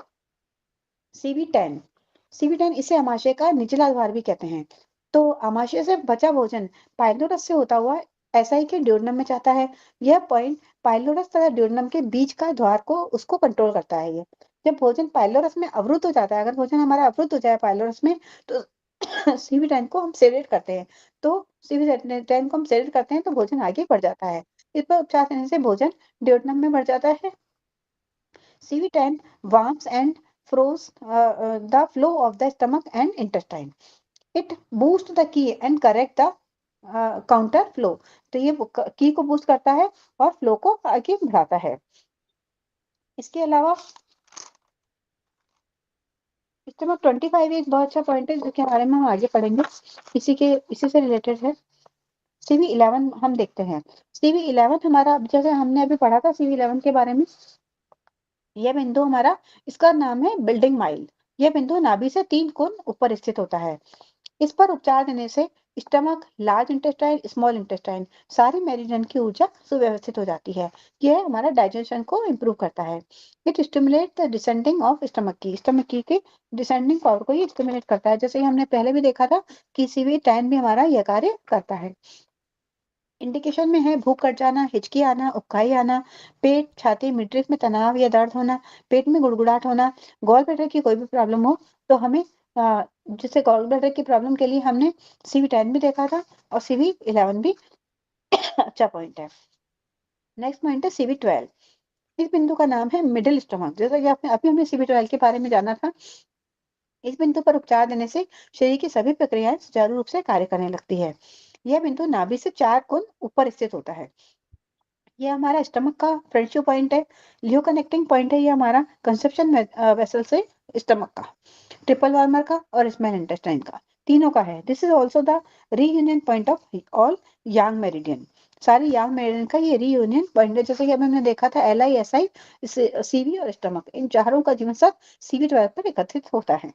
Speaker 2: CV10। CV10 इसे आमाशय का निचला द्वार भी कहते हैं। तो आमाशय से बचा भोजन पाइलोरस से होता हुआ SI के ड्यूोडेनम में जाता है। यह पॉइंट पाइलोरस तथा ड्यूोडेनम के बीच का द्वार को उसको कंट्रोल करता है। ये जब भोजन पाइलोरस में अवरुद्ध हो जाता है, अगर भोजन हमारा अवरुद्ध हो जाए पाइलोरस में, तो CV10 को हम सेडेट करते हैं। तो CV10 को हम सेडेट करते हैं तो भोजन आगे बढ़ जाता है। इस पर उपचार देने से भोजन ड्यूोडेनम में बढ़ जाता है। CV10 warms and froze the flow of the stomach and intestine. It boosts the key and correct the counter flow. तो ये की को बूस्ट करता है और फ्लो को आगे बढ़ाता है। इसके अलावा स्टमक 25 एक बहुत अच्छा पॉइंट है जिसके बारे में हम आगे पढ़ेंगे, इसी से रिलेटेड है। CV11 हम देखते हैं। CV11 हमारा जैसे हमने अभी पढ़ा था CV11 के बारे में, यह बिंदु हमारा, इसका नाम है बिल्डिंग माइल। यह बिंदु नाभि से 3 कोण ऊपर स्थित होता है। इस पर उपचार देने से stomach, large intestine, small intestine, सारे मेरिडियन की ऊर्जा सुव्यवस्थित हो जाती है। यह हमारा डाइजेशन को इम्प्रूव करता है। It stimulate the descending of stomach की के डिसेंडिंग पावर को ये स्टिमुलेट करता है। जैसे हमने पहले भी देखा था कि CV10 भी हमारा यह कार्य करता है। इंडिकेशन में है भूख कट जाना, हिचकी आना, उबकाई आना, पेट, छाती, मिडरिफ में तनाव या दर्द होना, पेट में गुड़गुड़ाहट होना, गॉल ब्लैडर की कोई भी प्रॉब्लम हो तो हमें जैसे गॉल ब्लैडर की प्रॉब्लम के लिए हमने CV10 भी देखा था और CV11 भी अच्छा पॉइंट है। नेक्स्ट पॉइंट है CV12। इस बिंदु का नाम है मिडिल स्टमक। जैसा कि आपने अभी हमने CV12 के बारे में जाना था, इस बिंदु पर उपचार देने से शरीर की सभी प्रक्रियाएं सुचारू रूप से कार्य करने लगती है। यह बिंदु नाभि से 4 गुण ऊपर स्थित होता है। ये हमारा स्टमक का फ्रंट पॉइंट है। लियो कनेक्टिंग पॉइंट है ये हमारा कंसेप्शन वेसल से स्टमक का, ट्रिपल वार्मर का और स्मॉल इंटेस्टाइन का, तीनों का है। This is also the reunion point of all Yang meridian. सारी यांग मेरिडियन का ये रीयूनियन पॉइंट है। जैसे कि अभी हमने देखा था LI, SI, CV और स्टमक, इन चारों का जीवन साथ CV12 पर एकत्रित होता है।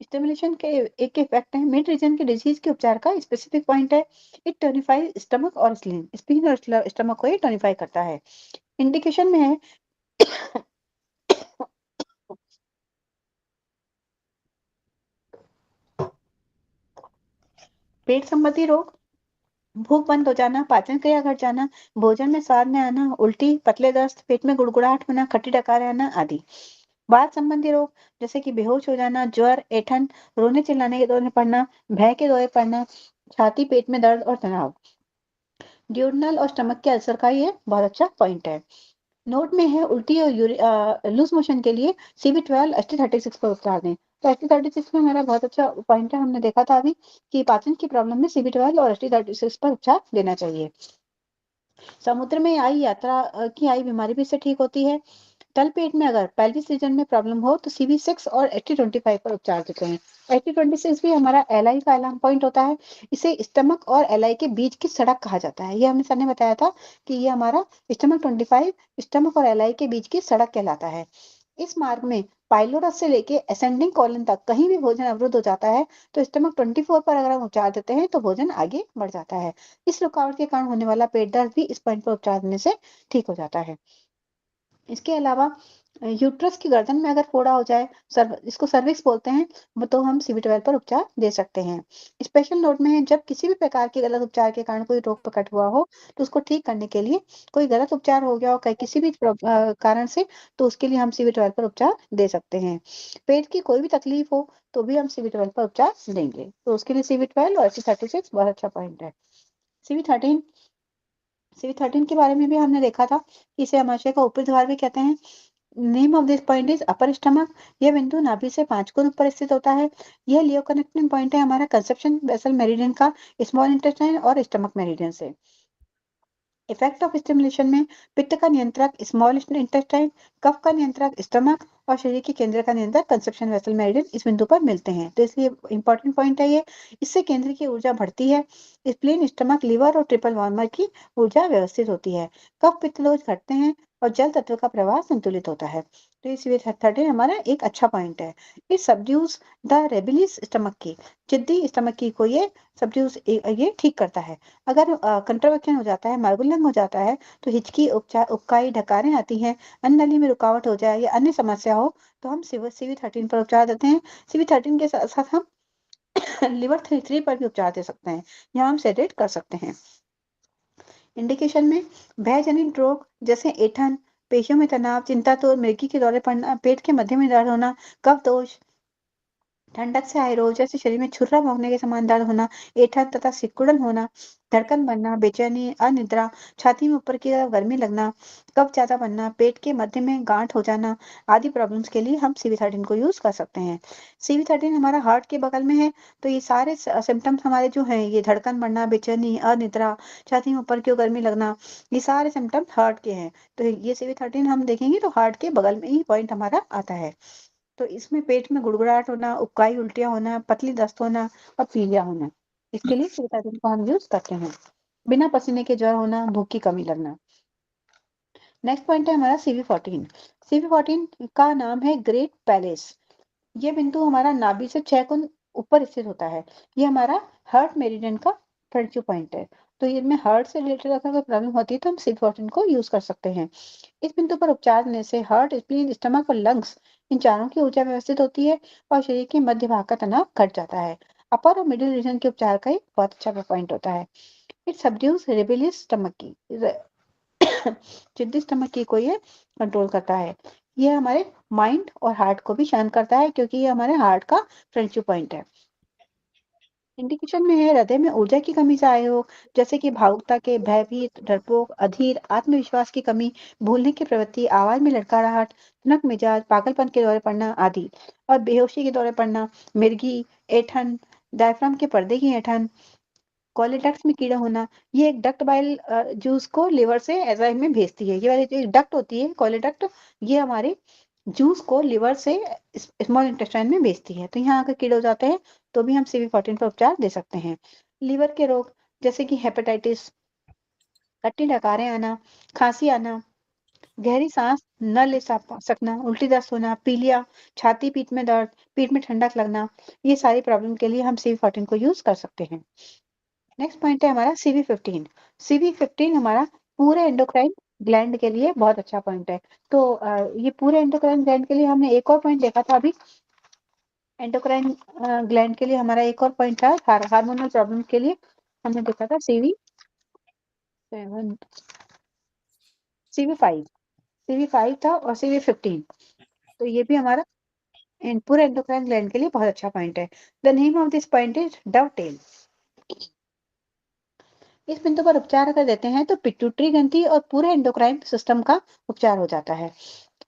Speaker 2: स्टिमुलेशन के एक इफेक्ट है मिड रीजन के डिजीज के उपचार का स्पेसिफिक पॉइंट है। इट टोनिफाई स्टमक और स्प्लीन और स्टमक को ये टोनिफाई करता है। इंडिकेशन में है पेट संबंधी रोग, भूख बंद हो जाना, पाचन क्रिया घट जाना, भोजन में स्वाद में आना, उल्टी, पतले दस्त, पेट में गुड़गुड़ाहट होना, खट्टी डकारें आना आदि। बात संबंधी रोग जैसे कि बेहोश हो जाना, ज्वर, ऐंठन, रोने चिल्लाने के दौरे पड़ना, भय के दौरे पड़ना, छाती पेट में दर्द और तनाव। ड्यूडनल और स्टमक के अल्सर का ये बहुत अच्छा पॉइंट है। नोट में है उल्टी और लूज मोशन के लिए CV12 ST36 पर उपचार दें। तो ST36 में हमारा बहुत अच्छा पॉइंट है। हमने देखा था अभी कि पाचन की प्रॉब्लम में CV12 और ST36 पर उपचार देना चाहिए। समुद्र में आई यात्रा की आई बीमारी भी इससे ठीक होती है। तल पेट में अगर पेल्विस रीजन में प्रॉब्लम हो तो CV6 और ST25 पर उपचार देते हैं। ST26 भी हमारा LI का अलार्म पॉइंट होता है। इसे स्टमक और LI के बीच की सड़क कहा जाता है। ये हमें सर ने बताया था कि ये हमारा स्टमक 25 स्टमक और LI के बीच की सड़क कहलाता है। इस मार्ग में पाइलोरस से लेके असेंडिंग कॉलन तक कहीं भी भोजन अवरुद्ध हो जाता है तो स्टमक 24 पर अगर हम उपचार देते हैं तो भोजन आगे बढ़ जाता है। इस रुकावट के कारण होने वाला पेट दर्द भी इस पॉइंट पर उपचार देने से ठीक हो जाता है। इसके अलावा यूट्रस की गर्दन में अगर फोड़ा हो जाए, इसको सर्विक्स बोलते हैं, तो हम CV12 पर उपचार दे सकते हैं। स्पेशल नोट में है जब किसी भी प्रकार के गलत उपचार के कारण कोई रोग प्रकट हुआ हो तो उसको ठीक करने के लिए कोई गलत उपचार हो गया हो किसी भी कारण से, तो उसके लिए हम CV12 पर उपचार दे सकते हैं। पेट की कोई भी तकलीफ हो तो भी हम CV12 पर उपचार देंगे, तो उसके लिए CV12 और ST36 बहुत अच्छा पॉइंट है। CV13 CV13 के बारे में भी हमने देखा था कि इसे आमाशय का ऊपरी द्वार भी कहते हैं। Name of this point is upper stomach. यह बिंदु नाभि से 5 गुण ऊपर स्थित होता है। यह लियो कनेक्टिंग पॉइंट है हमारा कंसेप्शन वेसल मेरिडियन का, स्मॉल इंटेस्टाइन और स्टमक मेरिडियन से। इफेक्ट ऑफ स्टिमुलेशन में पित्त का नियंत्रक स्मॉल इंटेस्टाइन, कफ का नियंत्रक स्टमक और शरीर के केंद्र का नियंत्रक कंसेप्शन वेसल मेरिडियन इस बिंदु पर मिलते हैं। तो इसलिए इंपॉर्टेंट पॉइंट है ये। इससे केंद्र की ऊर्जा बढ़ती है। स्प्लीन, स्टमक, लिवर और ट्रिपल वार्मर की ऊर्जा व्यवस्थित होती है। कफ पित्त दोष घटते हैं और जल तत्व का प्रवाह संतुलित होता है। तो इस CV13 हमारा एक अच्छा पॉइंट है। इट सबड्यूज द रेबिलियस स्टमक की, जिद्दी स्टमक की को ये सबड्यूज ये ठीक करता है। अगर कंट्रावेक्शन हो जाता है, मार्गुलंग हो जाता है तो हिचकी, उपचार, उबकाई, ढकारें आती हैं, अन्न नली में रुकावट हो जाए या अन्य समस्या हो तो हम CV13 पर उपचार देते हैं। CV13 के साथ साथ हम लिवर 3 पर भी उपचार दे सकते हैं। यहाँ हम सेडेट कर सकते हैं। इंडिकेशन में भयजनित रोग जैसे ऐंठन, पेशियों में तनाव, चिंता, तो मिर्गी के दौरे पड़ना, पेट के मध्य में दर्द होना, कफ दोष, ठंडक से आए रोग जैसे शरीर में छुरा भोंकने के समान दर्द होना, ऐंठन तथा सिकुड़न होना, धड़कन बनना, बेचैनी, अनिद्रा, छाती में ऊपर की तरफ गर्मी लगना, कफ ज्यादा बनना, पेट के मध्य में गांठ हो जाना आदि प्रॉब्लम्स के लिए हम CV13 को यूज कर सकते हैं। CV13 हमारा हार्ट के बगल में है, तो ये सारे सिम्टम्स हमारे जो हैं, ये धड़कन बढ़ना, बेचैनी, अनिद्रा, छाती में ऊपर की ओर गर्मी लगना, ये सारे सिम्टम्स हार्ट के हैं। तो ये CV13 हम देखेंगे तो हार्ट के बगल में ही पॉइंट हमारा आता है। तो इसमें पेट में गुड़गुड़ाहट होना, उबकाई, उल्टियाँ होना, पतली दस्त होना और पीलिया होना, इसके लिए CV13 को हम यूज करते हैं। बिना पसीने के ज्वर होना, भूख की कमी लगना। नेक्स्ट पॉइंट है हमारा CV14। CV14 का नाम है ग्रेट पैलेस। ये बिंदु हमारा नाभि से 6 गुण ऊपर स्थित होता है। ये हमारा हार्ट मेरिडियन का फ्रंट पॉइंट है। तो ये में हार्ट से रिलेटेड अगर कोई प्रॉब्लम होती है तो हम CV14 को यूज कर सकते हैं। इस बिंदु पर उपचार देने से हार्ट, स्प्लीन, स्टमक और लंग्स, इन चारों की ऊर्जा व्यवस्थित होती है और शरीर के मध्य भाग का तनाव घट जाता है। अपर और मिडिल रीजन के उपचार का एक बहुत अच्छा पॉइंट होता है। इट सबड्यूज रेबिलियस स्टमक की जिद्दी स्टमक की को ये कंट्रोल करता है। ये हमारे माइंड और हार्ट को भी शांत करता है, क्योंकि ये हमारे हार्ट का फ्रेंडशिप पॉइंट है। इंडिकेशन में है हृदय में ऊर्जा की कमी से आए हो, जैसे कि भावुकता के, भयभीत, डरपोक, अधीर, आत्मविश्वास की कमी, भूलने की प्रवृत्ति, आवाज में लड़खड़ाहट, तनक मिजाज, पागलपन के दौरे पड़ना आदि, और बेहोशी के दौरे पड़ना, मिर्गी, ऐंठन, डायफ्राम के पर्दे की ऐंठन, कोलेडक्ट्स में कीड़ा होना। ये एक डक्ट बाइल जूस को लिवर से एंजाइम में भेजती है। ये वाली जो एक डक्ट होती है कोलेडक्ट, ये हमारे जूस को लिवर से स्मॉल इंटेस्टाइन में भेजती है। तो यहाँ अगर कीड़े हो जाते हैं तो भी हम CV14 पर उपचार दे सकते हैं। लीवर के रोग जैसे कि हेपेटाइटिस, टट्टी डकारें आना, खांसी आना, गहरी सांस न ले सकना, उल्टी दस्त होना, पीलिया, छाती पीठ में दर्द, पीठ में ठंडक लगना, ये सारी प्रॉब्लम के लिए हम CV14 को यूज कर सकते हैं। नेक्स्ट पॉइंट है हमारा CV15। CV15 हमारा पूरे एंडोक्राइन ग्लैंड के लिए बहुत अच्छा पॉइंट है। तो ये पूरे एंडोक्राइन ग्लैंड के लिए हमने एक और पॉइंट देखा था अभी। एंडोक्राइन ग्लैंड के लिए हमारा एक और पॉइंट था हार्मोनल प्रॉब्लम के लिए, हमने देखा था CV5 था और CV15। तो ये भी हमारा पूरे एंडोक्राइन ग्लैंड के लिए बहुत अच्छा पॉइंट है। The name of this point is dove tail. इस बिंदु पर उपचार अगर देते हैं तो पिट्यूटरी ग्रंथि और पूरे एंडोक्राइन सिस्टम का उपचार हो जाता है।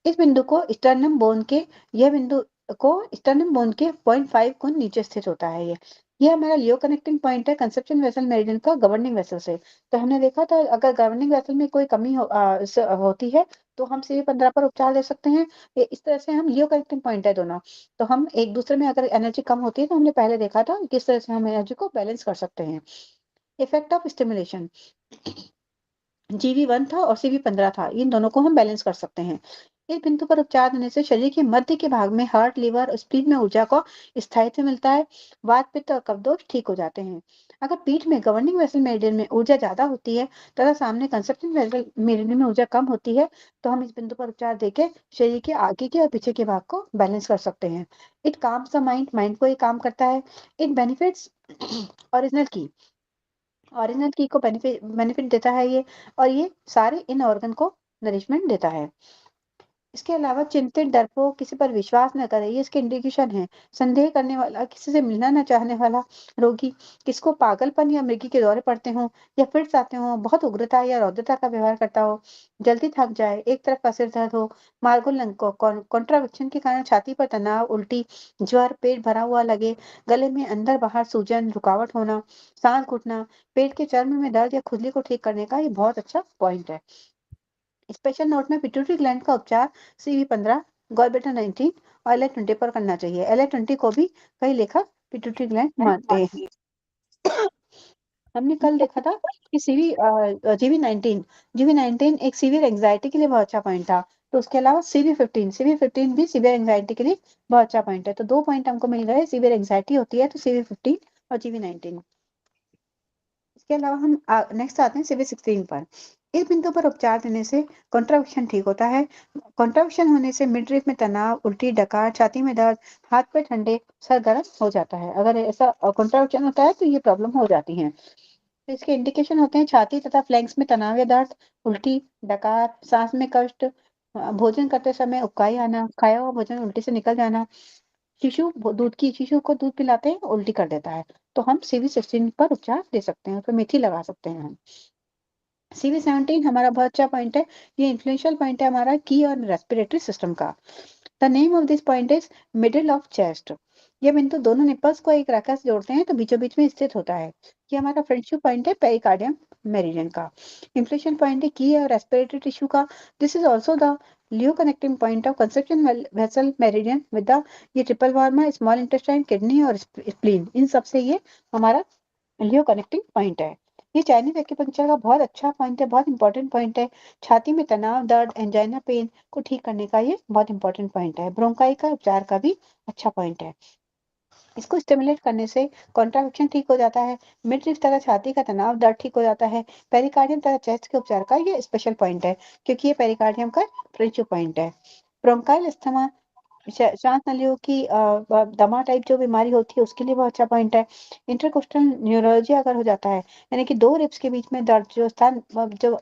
Speaker 2: इस बिंदु को स्टर्नम बोन के यह बिंदु को स्टर्नम बोन के 0.5 को नीचे स्थित होता है। ये हमारा लियो कनेक्टिंग पॉइंट है कंसेप्शन वेसल मेरिडियन का गवर्निंग वेसल से। तो हमने देखा था अगर गवर्निंग वेसल में कोई कमी होती है तो हम CV15 पर उपचार दे सकते हैं। इस तरह से हम लियो कनेक्टिंग पॉइंट है दोनों, तो हम एक दूसरे में अगर एनर्जी कम होती है तो हमने पहले देखा था किस तरह से हम एनर्जी को बैलेंस कर सकते हैं। इफेक्ट ऑफ स्टिमुलेशन GV1 था और CV15 था, इन दोनों को हम बैलेंस कर सकते हैं। इस बिंदु पर उपचार देने से शरीर के मध्य के भाग में हार्ट, लिवर और स्प्लीन में ऊर्जा को स्थायित्व मिलता है। वात, पित्त और कफ ठीक हो जाते हैं। अगर पीठ में गवर्निंग वेसल मेरिडियन में ऊर्जा ज्यादा होती है तथा सामने कंसेप्टिंग वेसल मेरिडियन में ऊर्जा कम होती है तो हम इस बिंदु पर उपचार देके शरीर के आगे के और पीछे के भाग को बैलेंस कर सकते हैं। It calms the mind, mind को ये काम करता है। इट बेनिफिट्स ओरिजिनल की, ओरिजिनल की को बेनिफिट देता है ये, और ये सारे इन ऑर्गन को नरिशमेंट देता है। इसके अलावा चिंतित, डरपोक, किसी पर विश्वास न करे, ये इसके इंडिकेशन है। संदेह करने वाला, किसी से मिलना न चाहने वाला रोगी, किसको पागलपन या मृगी के दौरे पड़ते हों या फिट्स आते हों, बहुत उग्रता या रौद्रता का व्यवहार करता हो, जल्दी थक जाए, एक तरफ का सिर दर्द हो, मार्गोलन को कॉन्ट्राविक्शन के कारण छाती पर तनाव, उल्टी, ज्वर, पेट भरा हुआ लगे, गले में अंदर बाहर सूजन, रुकावट होना, सांस घुटना, पेट के चर्म में दर्द या खुजली को ठीक करने का ये बहुत अच्छा पॉइंट है। स्पेशल नोट में पिट्यूटरी ग्लैंड का उपचार CV15, गॉलब्लैडर 19 और LH20 पर करना चाहिए। LH20 को भी कई लेखक पिट्यूटरी ग्लैंड मानते हैं। हमने कल देखा था कि जीवी19 एक सीवियर एंजाइटी के लिए बहुत अच्छा पॉइंट था। तो उसके अलावा CV15 भी सीवियर एंजाइटी के लिए बहुत अच्छा पॉइंट है। तो 2 पॉइंट हमको मिल गए, सीवियर एंजाइटी होती है तो CV15 और GV19। इसके अलावा हम नेक्स्ट आते हैं CV16 पर। इस बिंदु पर उपचार देने से कॉन्ट्राविक्शन ठीक होता है। कॉन्ट्राविक्शन होने से मिडरीफ में तनाव, उल्टी, डकार, छाती में दर्द, हाथ पे ठंडे, सर गर्म हो जाता है। अगर ऐसा कॉन्ट्राविक्शन होता है तो ये प्रॉब्लम हो जाती है। तो इसके इंडिकेशन होते हैं छाती तथा फ्लैंक्स में तनाव या दर्द, उल्टी, डकार, सांस में कष्ट, भोजन करते समय उबकाई आना, खाया हुआ भोजन उल्टी से निकल जाना, शिशु को दूध पिलाते हैं उल्टी कर देता है। तो हम CV16 पर उपचार दे सकते हैं, उसपर मेथी लगा सकते हैं हम। CV17 हमारा बहुत अच्छा पॉइंट है। ये इन्फ्लुएंशियल पॉइंट है हमारा की और रेस्पिरेटरी सिस्टम का। The name of this point is middle of chest. ये बिंदु दोनों निपल्स को एक रेखा से जोड़ते हैं तो बीचों बीच में स्थित होता है। ये हमारा फ्रेंडशिप पॉइंट है पेरिकार्डियम मेरिडियन का। इन्फ्लेशन पॉइंट है की और रेस्पिरेटरी टिश्यू का। This is also the Leo connecting point of conception vessel meridian with the ये ट्रिपल वार्मा, स्मॉल इंटेस्टाइन, किडनी और स्प्लीन, इन सबसे ये हमारा लियो कनेक्टिंग पॉइंट है। ये चाइनीज एक्यूपंक्चर का बहुत अच्छा पॉइंट है, बहुत इंपॉर्टेंट पॉइंट है। छाती में तनाव, दर्द, एंजाइना पेन को ठीक करने का ये बहुत इंपॉर्टेंट पॉइंट है। ब्रोंकाई का उपचार का भी अच्छा पॉइंट है। इसको स्टिमुलेट करने से कॉन्ट्राविक्शन ठीक हो जाता है। मिडरिफ तथा छाती का तनाव, दर्द ठीक हो जाता है। पेरिकार्डियम तथा चेस्ट के उपचार का ये स्पेशल पॉइंट है, क्योंकि ये पेरिकार्डियम का फ्रेंडशिप पॉइंट है। ब्रोंकाइल अस्थमा श्वास नलियों की दमा टाइप जो बीमारी होती है उसके लिए बहुत अच्छा पॉइंट है। इंटरकोस्टल न्यूरोलॉजी अगर हो जाता है, यानी कि 2 रिब्स के बीच में दर्द जो स्थान जो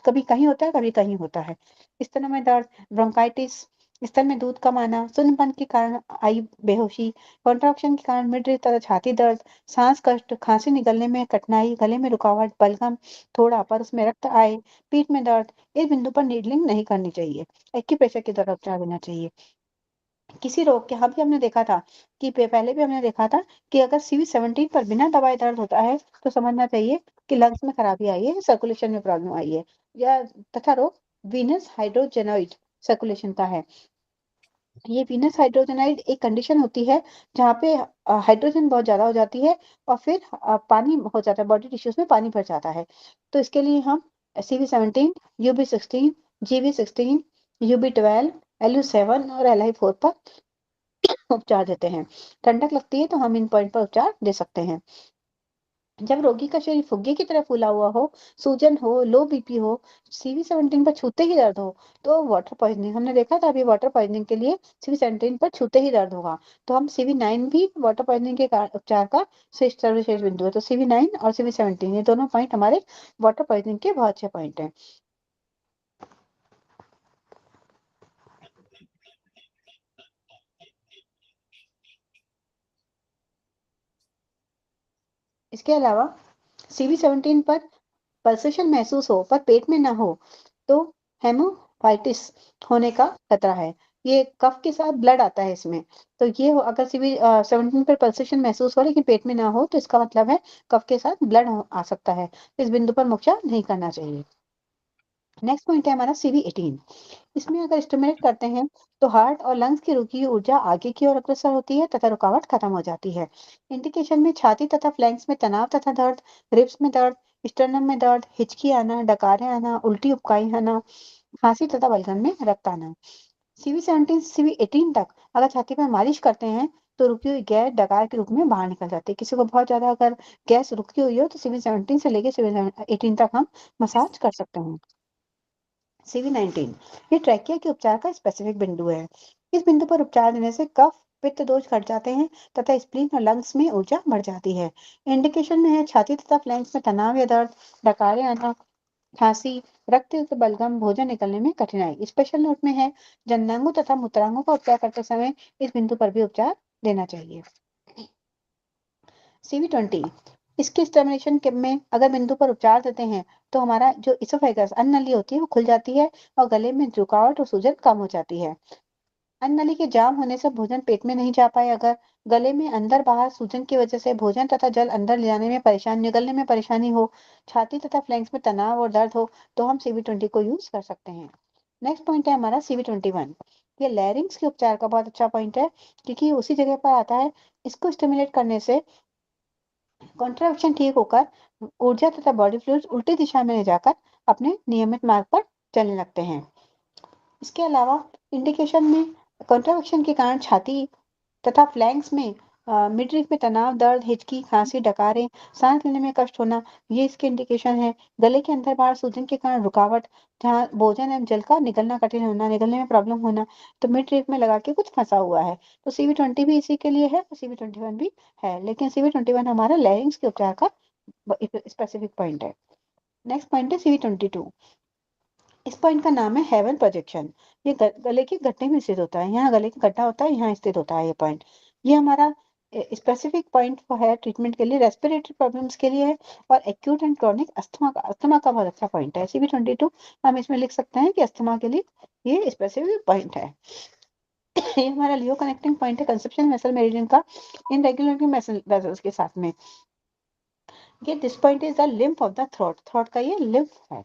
Speaker 2: कभी कहीं होता है, कभी कहीं होता है। स्तनों में दर्द, ब्रोंकाइटिस, स्तन में दूध कम आना, शून्यपन के कारण आई बेहोशी, कॉन्ट्रैक्शन के कारण मिड तथा छाती दर्द, सांस कष्ट, खांसी निकलने में कठिनाई, गले में रुकावट, बलगम थोड़ा पर उसमें रक्त आए, पीठ में दर्द, इस बिंदु पर नीडलिंग नहीं करनी चाहिए। एक्यूप्रेशर के द्वारा उपचार देना चाहिए। किसी रोग के, अभी हमने देखा था कि पहले भी हमने देखा था कि अगर CV17 पर बिना दवाई दर्द होता है तो समझना चाहिए कि लंग्स में खराबी आई है, सर्कुलेशन में प्रॉब्लम आई है, या तथा रोग वीनस हाइड्रोजेनोइड सर्कुलेशन का है। ये वीनस हाइड्रोजेनाइड एक कंडीशन होती है जहाँ पे हाइड्रोजन बहुत ज्यादा हो जाती है और फिर पानी हो जाता है, बॉडी टिश्यूज में पानी भर जाता है। तो इसके लिए हम CV17, UB16, GB16, UB12, LU7 और LI4 पर उपचार देते हैं। ठंडक लगती है तो हम इन पॉइंट पर उपचार दे सकते हैं। जब रोगी का शरीर फुग्गे की तरह फूला हुआ हो, सूजन हो, लो बीपी हो, CV17 पर छूते ही दर्द हो, तो वाटर पॉइजनिंग, हमने देखा था अभी वाटर पॉइजनिंग के लिए CV17 पर छूते ही दर्द होगा। तो हम CV9 भी वाटर पॉइजनिंग के उपचार का सर्वश्रेष्ठ बिंदु है। तो CV9 और CV17 ये दोनों पॉइंट हमारे वाटर पॉइजनिंग के बहुत अच्छे पॉइंट हैं। इसके अलावा CV17 पर पल्सेशन महसूस हो पर पेट में ना हो तो हेमोफाइटिस होने का खतरा है। ये कफ के साथ ब्लड आता है इसमें। तो ये अगर CV17 पर पल्सेशन महसूस हो लेकिन पेट में ना हो तो इसका मतलब है कफ के साथ ब्लड आ सकता है। इस बिंदु पर उपचार नहीं करना चाहिए। नेक्स्ट पॉइंट है हमारा CV18। इसमें अगर स्टिमुलेट करते हैं तो हार्ट और लंग्स की रुकी हुई ऊर्जा आगे की ओर अग्रसर होती है तथा रुकावट खत्म हो जाती है। इंडिकेशन में छाती तथा फ्लैंक्स में तनाव तथा दर्द, रिब्स में दर्द, स्टर्नम में दर्द, हिचकी आना, डकारे आना, उल्टी उपकाई आना, खांसी तथा बलगम में रक्त आना। CV17 से CV18 तक अगर छाती पर मालिश करते हैं तो रुकी हुई गैस डकार के रूप में बाहर निकल जाती है। किसी को बहुत ज्यादा अगर गैस रुकी हुई हो तो CV17 से लेकर CV18 तक हम मसाज कर सकते हैं। CV19 ये ट्रैकिया के उपचार का स्पेसिफिक बिंदु है। इस बिंदु पर उपचार देने से कफ पित्त दोष घट जाते हैं तथा स्प्लीन और लंग्स में ऊर्जा बढ़ जाती है। इंडिकेशन में है छाती तथा फ्लैंक्स में तनाव या दर्द, डकारे आना, खांसी, रक्त बलगम, भोजन निकलने में कठिनाई। स्पेशल नोट में है जननांगों तथा मूत्रांगों का उपचार करते समय इस बिंदु पर भी उपचार देना चाहिए। CV20 इसके स्टेमिनेशन के में अगर बिंदु पर उपचार देते हैं तो हमारा जो इसोफेगस अन्न नली होती है वो खुल जाती है और गले में रुकावट और सूजन कम हो जाती है। अन्न नली के जाम होने से भोजन पेट में नहीं जा पाए, अगर गले में अंदर बाहर सूजन की वजह से भोजन तथा जल अंदर ले जाने में परेशानी, निगलने में परेशानी हो, छाती तथा फ्लैंक्स में तनाव और दर्द हो तो हम CV20 को यूज कर सकते हैं। नेक्स्ट पॉइंट है हमारा CV21। ये लैरिंग्स के उपचार का बहुत अच्छा पॉइंट है क्योंकि ये उसी जगह पर आता है। इसको स्टिमुलेट करने से कॉन्ट्रैक्शन ठीक होकर ऊर्जा तथा बॉडी फ्लूइड्स उल्टी दिशा में ले जाकर अपने नियमित मार्ग पर चलने लगते हैं। इसके अलावा इंडिकेशन में कॉन्ट्रैक्शन के कारण छाती तथा फ्लैंक्स में मिडरीफ में तनाव, दर्द, हिचकी, खांसी, डकारें, सांस लेने में कष्ट होना, ये इसके इंडिकेशन है। गले के अंदर बाहर सूजन के कारण रुकावट, जहाँ भोजन एवं जल का निकलना कठिन होना, निकलने में प्रॉब्लम होना, तो मिडरीफ में लगा के कुछ फंसा हुआ है। तो CV20 भी इसी के लिए है और CV21 भी है, लेकिन CV21 हमारा लैरिंग्स के उपचार का स्पेसिफिक पॉइंट है। नेक्स्ट पॉइंट है CV22। इस पॉइंट का नाम है हेवन प्रोजेक्शन। ये गले के गड्ढे में स्थित होता है, यहाँ गले का गड्ढा होता है, यहाँ स्थित होता है ये पॉइंट। ये हमारा स्पेसिफिक पॉइंट है ट्रीटमेंट के लिए, रेस्पिरेटरी प्रॉब्लम्स के लिए है और एक्यूट एंड क्रॉनिक अस्थमा का बहुत अच्छा पॉइंट है। CV22 हम इसमें लिख सकते हैं कि अस्थमा के लिए ये स्पेसिफिक पॉइंट है। ये हमारा लियो कनेक्टिंग पॉइंट है कंसेप्शन वेसल मेरिडियन का इन रेगुलर वेसल्स के साथ में। ये this point is the lymph of the throat, throat का ये लिम्फ है।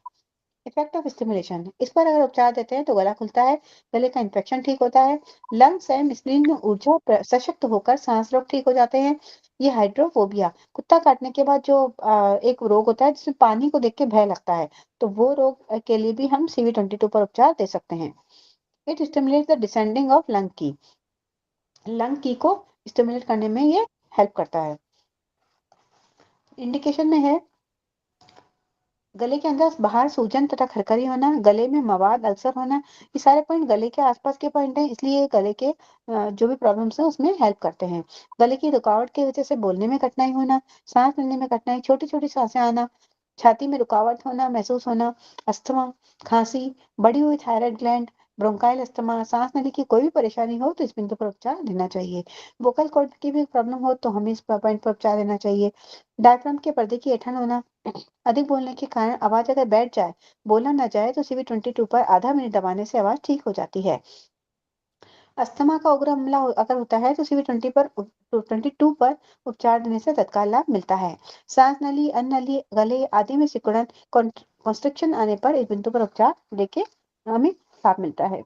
Speaker 2: इफेक्ट ऑफ स्टिमुलेशन, इस पर अगर उपचार देते हैं तो गला खुलता है, गले का इन्फेक्शन ठीक होता है, लंग्स एंड स्प्लीन में ऊर्जा सशक्त होकर सांस रोग ठीक हो जाते हैं। ये हाइड्रोफोबिया, कुत्ता काटने के बाद जो एक रोग होता है जिसमें पानी को देख के भय लगता है, तो वो रोग के लिए भी हम CV22 पर उपचार दे सकते हैं। It stimulate the descending of lung की को स्टिमुलेट करने में ये हेल्प करता है। इंडिकेशन में है गले के अंदर बाहर सूजन तथा खरखरी होना, गले में मवाद अल्सर होना, ये सारे पॉइंट गले के आसपास के पॉइंट हैं, इसलिए गले के जो भी प्रॉब्लम्स हैं उसमें हेल्प करते हैं। गले की रुकावट की वजह से बोलने में कठिनाई होना, सांस लेने में कठिनाई, छोटी छोटी सांसें आना, छाती में रुकावट होना महसूस होना, अस्थमा, खांसी, बढ़ी हुई थायराइड ग्लैंड, ब्रोंकाइल अस्थमा, सांस लेने की कोई भी परेशानी हो तो इस बिंदु पर उपचार लेना चाहिए। वोकल कॉर्ड की भी प्रॉब्लम हो तो हमें इस पॉइंट पर उपचार लेना चाहिए। डायफ्राम के पर्दे की ऐंठन होना, अधिक बोलने के कारण आवाज अगर बैठ जाए, बोला ना जाए तो CV22 पर आधा मिनट दबाने से आवाज ठीक हो जाती है। अस्थमा का उग्र हमला अगर होता है तो CV22 पर उपचार देने से तत्काल लाभ मिलता है। सांस नली, अन्न नली, गले आदि में सिकुड़न, कॉन्स्ट्रिक्शन आने पर इस बिंदु पर उपचार लेके हमें लाभ मिलता है।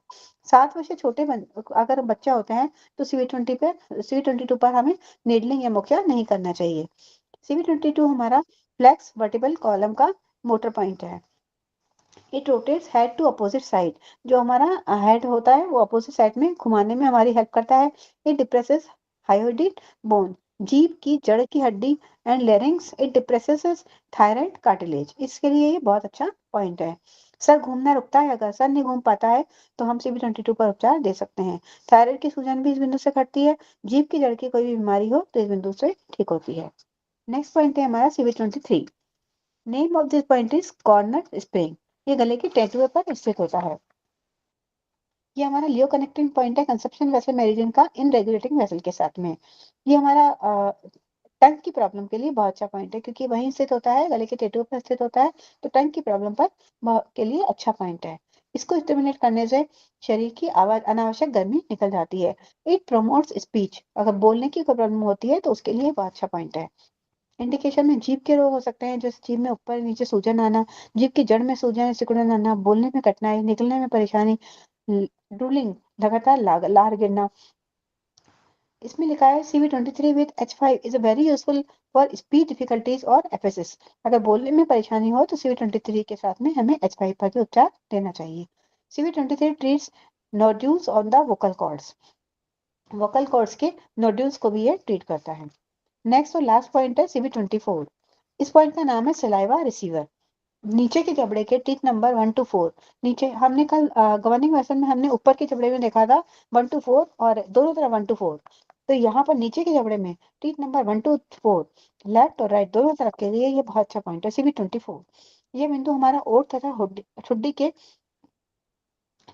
Speaker 2: 7 वर्ष से छोटे अगर बच्चा होता है तो CV22 पर हमें नीडलिंग या मोक्या नहीं करना चाहिए। CV22 हमारा फ्लेक्स वर्टिबल कॉलम का मोटर पॉइंट है। It rotates head to opposite side, जो हमारा हेड होता है वो अपोजिट साइड में घुमाने में हमारी हेल्प करता है। इट डिप्रेसेस हायोइड बोन, जीभ की जड़ की हड्डी, and larynx it depresses thyroid cartilage, इसके लिए ये बहुत अच्छा पॉइंट है। सर घूमना रुकता है, अगर सर नहीं घूम पाता है तो हम CV22 पर उपचार दे सकते हैं। थायराइड की सूजन भी इस बिंदु से घटती है। जीभ की जड़ की कोई भी बीमारी हो तो इस बिंदु से ठीक होती है। नेक्स्ट पॉइंट है हमारा CV23। Name of this point is corner spring, ये गले के टेटुए पर स्थित होता है। ये हमारा लियो कनेक्टिंग पॉइंट है कंसेप्शन वेसल मेरिडियन का इन रेगुलेटिंग वेसल के साथ में। ये हमारा टंग की प्रॉब्लम के लिए बहुत अच्छा पॉइंट है, क्योंकि वहीं स्थित होता है, गले के टेटुए पर स्थित होता है, तो टंग की प्रॉब्लम पर के लिए अच्छा पॉइंट है। इसको स्टिमुलेट करने से शरीर की आवाज अनावश्यक गर्मी निकल जाती है। इट प्रोमोट्स स्पीच, अगर बोलने की कोई प्रॉब्लम होती है तो उसके लिए बहुत अच्छा पॉइंट है। इंडिकेशन में जीभ के रोग हो सकते हैं, जैसे जीभ में ऊपर नीचे सूजन आना, जीभ की जड़ में सूजन सिकुड़न आना, बोलने में कठिनाई, निकलने में परेशानी, ड्रूलिंग लगातार लार गिरना। इसमें लिखा है CV23 with H5 is very useful for speech difficulties और एफएसएस। अगर बोलने में परेशानी हो तो CV23 के साथ में हमें H5 पर भी उपचार लेना चाहिए। CV23 treats nodules on the vocal cords, vocal cords के नोड्यूल्स को भी ये ट्रीट करता है। नेक्स्ट और लास्ट पॉइंट है CV24। इस पॉइंट का नाम है सलाइवा रिसीवर। नीचे के जबड़े के टीथ नंबर 1 to 4, नीचे हमने कल गवर्निंग वेसल में हमने ऊपर के जबड़े में देखा था 1 to 4 और दोनों तरफ 1 to 4, तो यहाँ पर नीचे के जबड़े में टीथ नंबर 1 to 4 लेफ्ट और राइट दोनों तरफ के लिए ये बहुत अच्छा पॉइंट है CV24। ये बिंदु हमारा ओठ तथा ठुड्डी के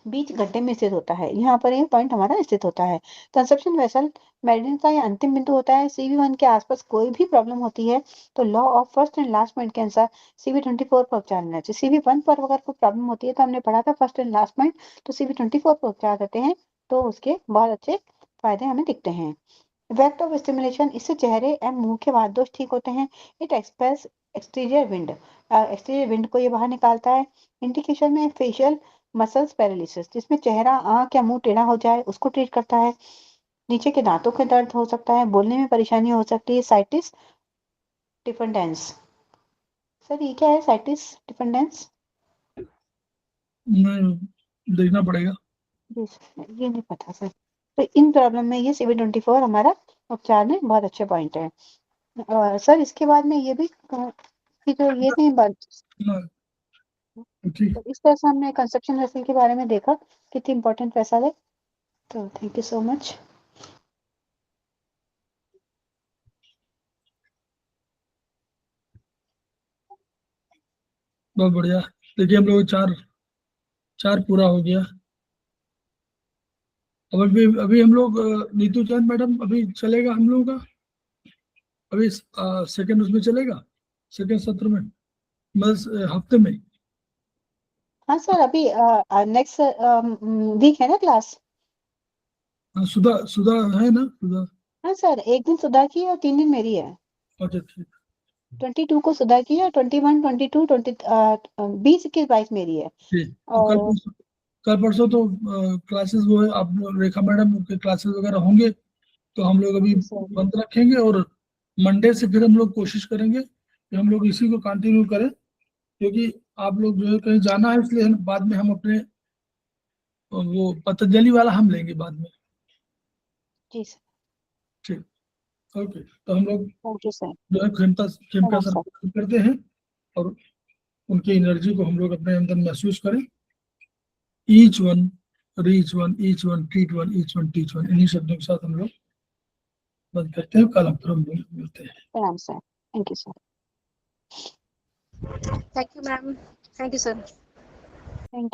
Speaker 2: बीच गड्ढे में स्थित होता है, यहाँ पर ये पॉइंट हमारा स्थित होता है। कंसेप्शन वेसल मेरिडियन का ये अंतिम बिंदु होता है। CV1 के आसपास कोई भी प्रॉब्लम होती है तो law of first and last point के अनुसार CV24 पर उपचार लेना चाहिए। CV1 पर अगर कोई प्रॉब्लम होती है तो हमने पढ़ा था फर्स्ट एंड लास्ट पॉइंट, तो CV24 पर उपचार देते हैं तो उसके बहुत अच्छे फायदे हमें दिखते हैं। इफेक्ट ऑफ स्टिमुलेशन, इससे चेहरे एवं मुंह के वात दोष ठीक होते हैं। इट एक्सप्रेस एक्सटीरियर विंड को ये बाहर निकालता है। इंडिकेशन में फेशियल मसल्स पैरालिसिस, जिसमें चेहरा आंख या मुंह टेढ़ा हो जाए उसको ट्रीट करता है। नीचे के दांतों के दर्द हो सकता है, बोलने में परेशानी हो सकती है। साइटिस डिफेंडेंस, सर ये क्या है साइटिस डिफेंडेंस?
Speaker 1: देखना पड़ेगा।
Speaker 2: ये नहीं पता सर। तो इन प्रॉब्लम में ये CV24 हमारा उपचार में बहुत अच्छे पॉइंट है। सर इसके बाद में ये भी कि जो ये नहीं बात,
Speaker 1: हाँ, ठीक।
Speaker 2: तो इस तरह से हमने कंस्ट्रक्शन वेसल के बारे में देखा कितनी इंपॉर्टेंट वेसल है। तो थैंक यू सो मच।
Speaker 1: बहुत बढ़िया। देखिए हम लोग चार पूरा हो गया। अब अभी अभी हम लोग नीतू चंद मैडम अभी चलेगा हम लोगों का, अभी सेकंड उसमें चलेगा, सेकंड सत्र में, बस हफ्ते में।
Speaker 2: हाँ सर, अभी नेक्स्ट वीक है ना क्लास?
Speaker 1: हाँ, सुधा सुधा है ना, सुधा।
Speaker 2: हाँ सर, एक दिन सुधा की और 3 दिन मेरी है।
Speaker 1: अच्छा ठीक।
Speaker 2: 22 को सुधा की है, 21, 22, 20 21 22 मेरी है।
Speaker 1: ठीक तो
Speaker 2: और
Speaker 1: कल परसों तो क्लासेस वो है, आप रेखा मैडम के क्लासेस वगैरह होंगे, तो हम लोग अभी
Speaker 2: जी सर।
Speaker 1: बंद रखेंगे, और मंडे से फिर हम लोग कोशिश करेंगे कि हम लोग इसी को कंटिन्यू करें, क्योंकि आप लोग जो है कहीं जाना है, इसलिए बाद में हम अपने वो पतंजलि वाला हम लेंगे बाद में।
Speaker 2: जी सर।
Speaker 1: ठीक। ओके, तो हम लोग
Speaker 2: थैंक यू सर।
Speaker 1: जो है खेमका खेमका सर
Speaker 2: नमस्कार।
Speaker 1: करते हैं, और उनकी एनर्जी को हम लोग अपने अंदर महसूस करें। Each one, reach one, each one, treat one, each one, teach one, इन्हीं शब्दों के साथ हम लोग बंद करते हैं। कल हम फिर हम लोग मिलते हैं।
Speaker 2: प्रणाम sir. Thank you sir.
Speaker 3: Thank you, ma'am. Thank you, sir.
Speaker 2: Thank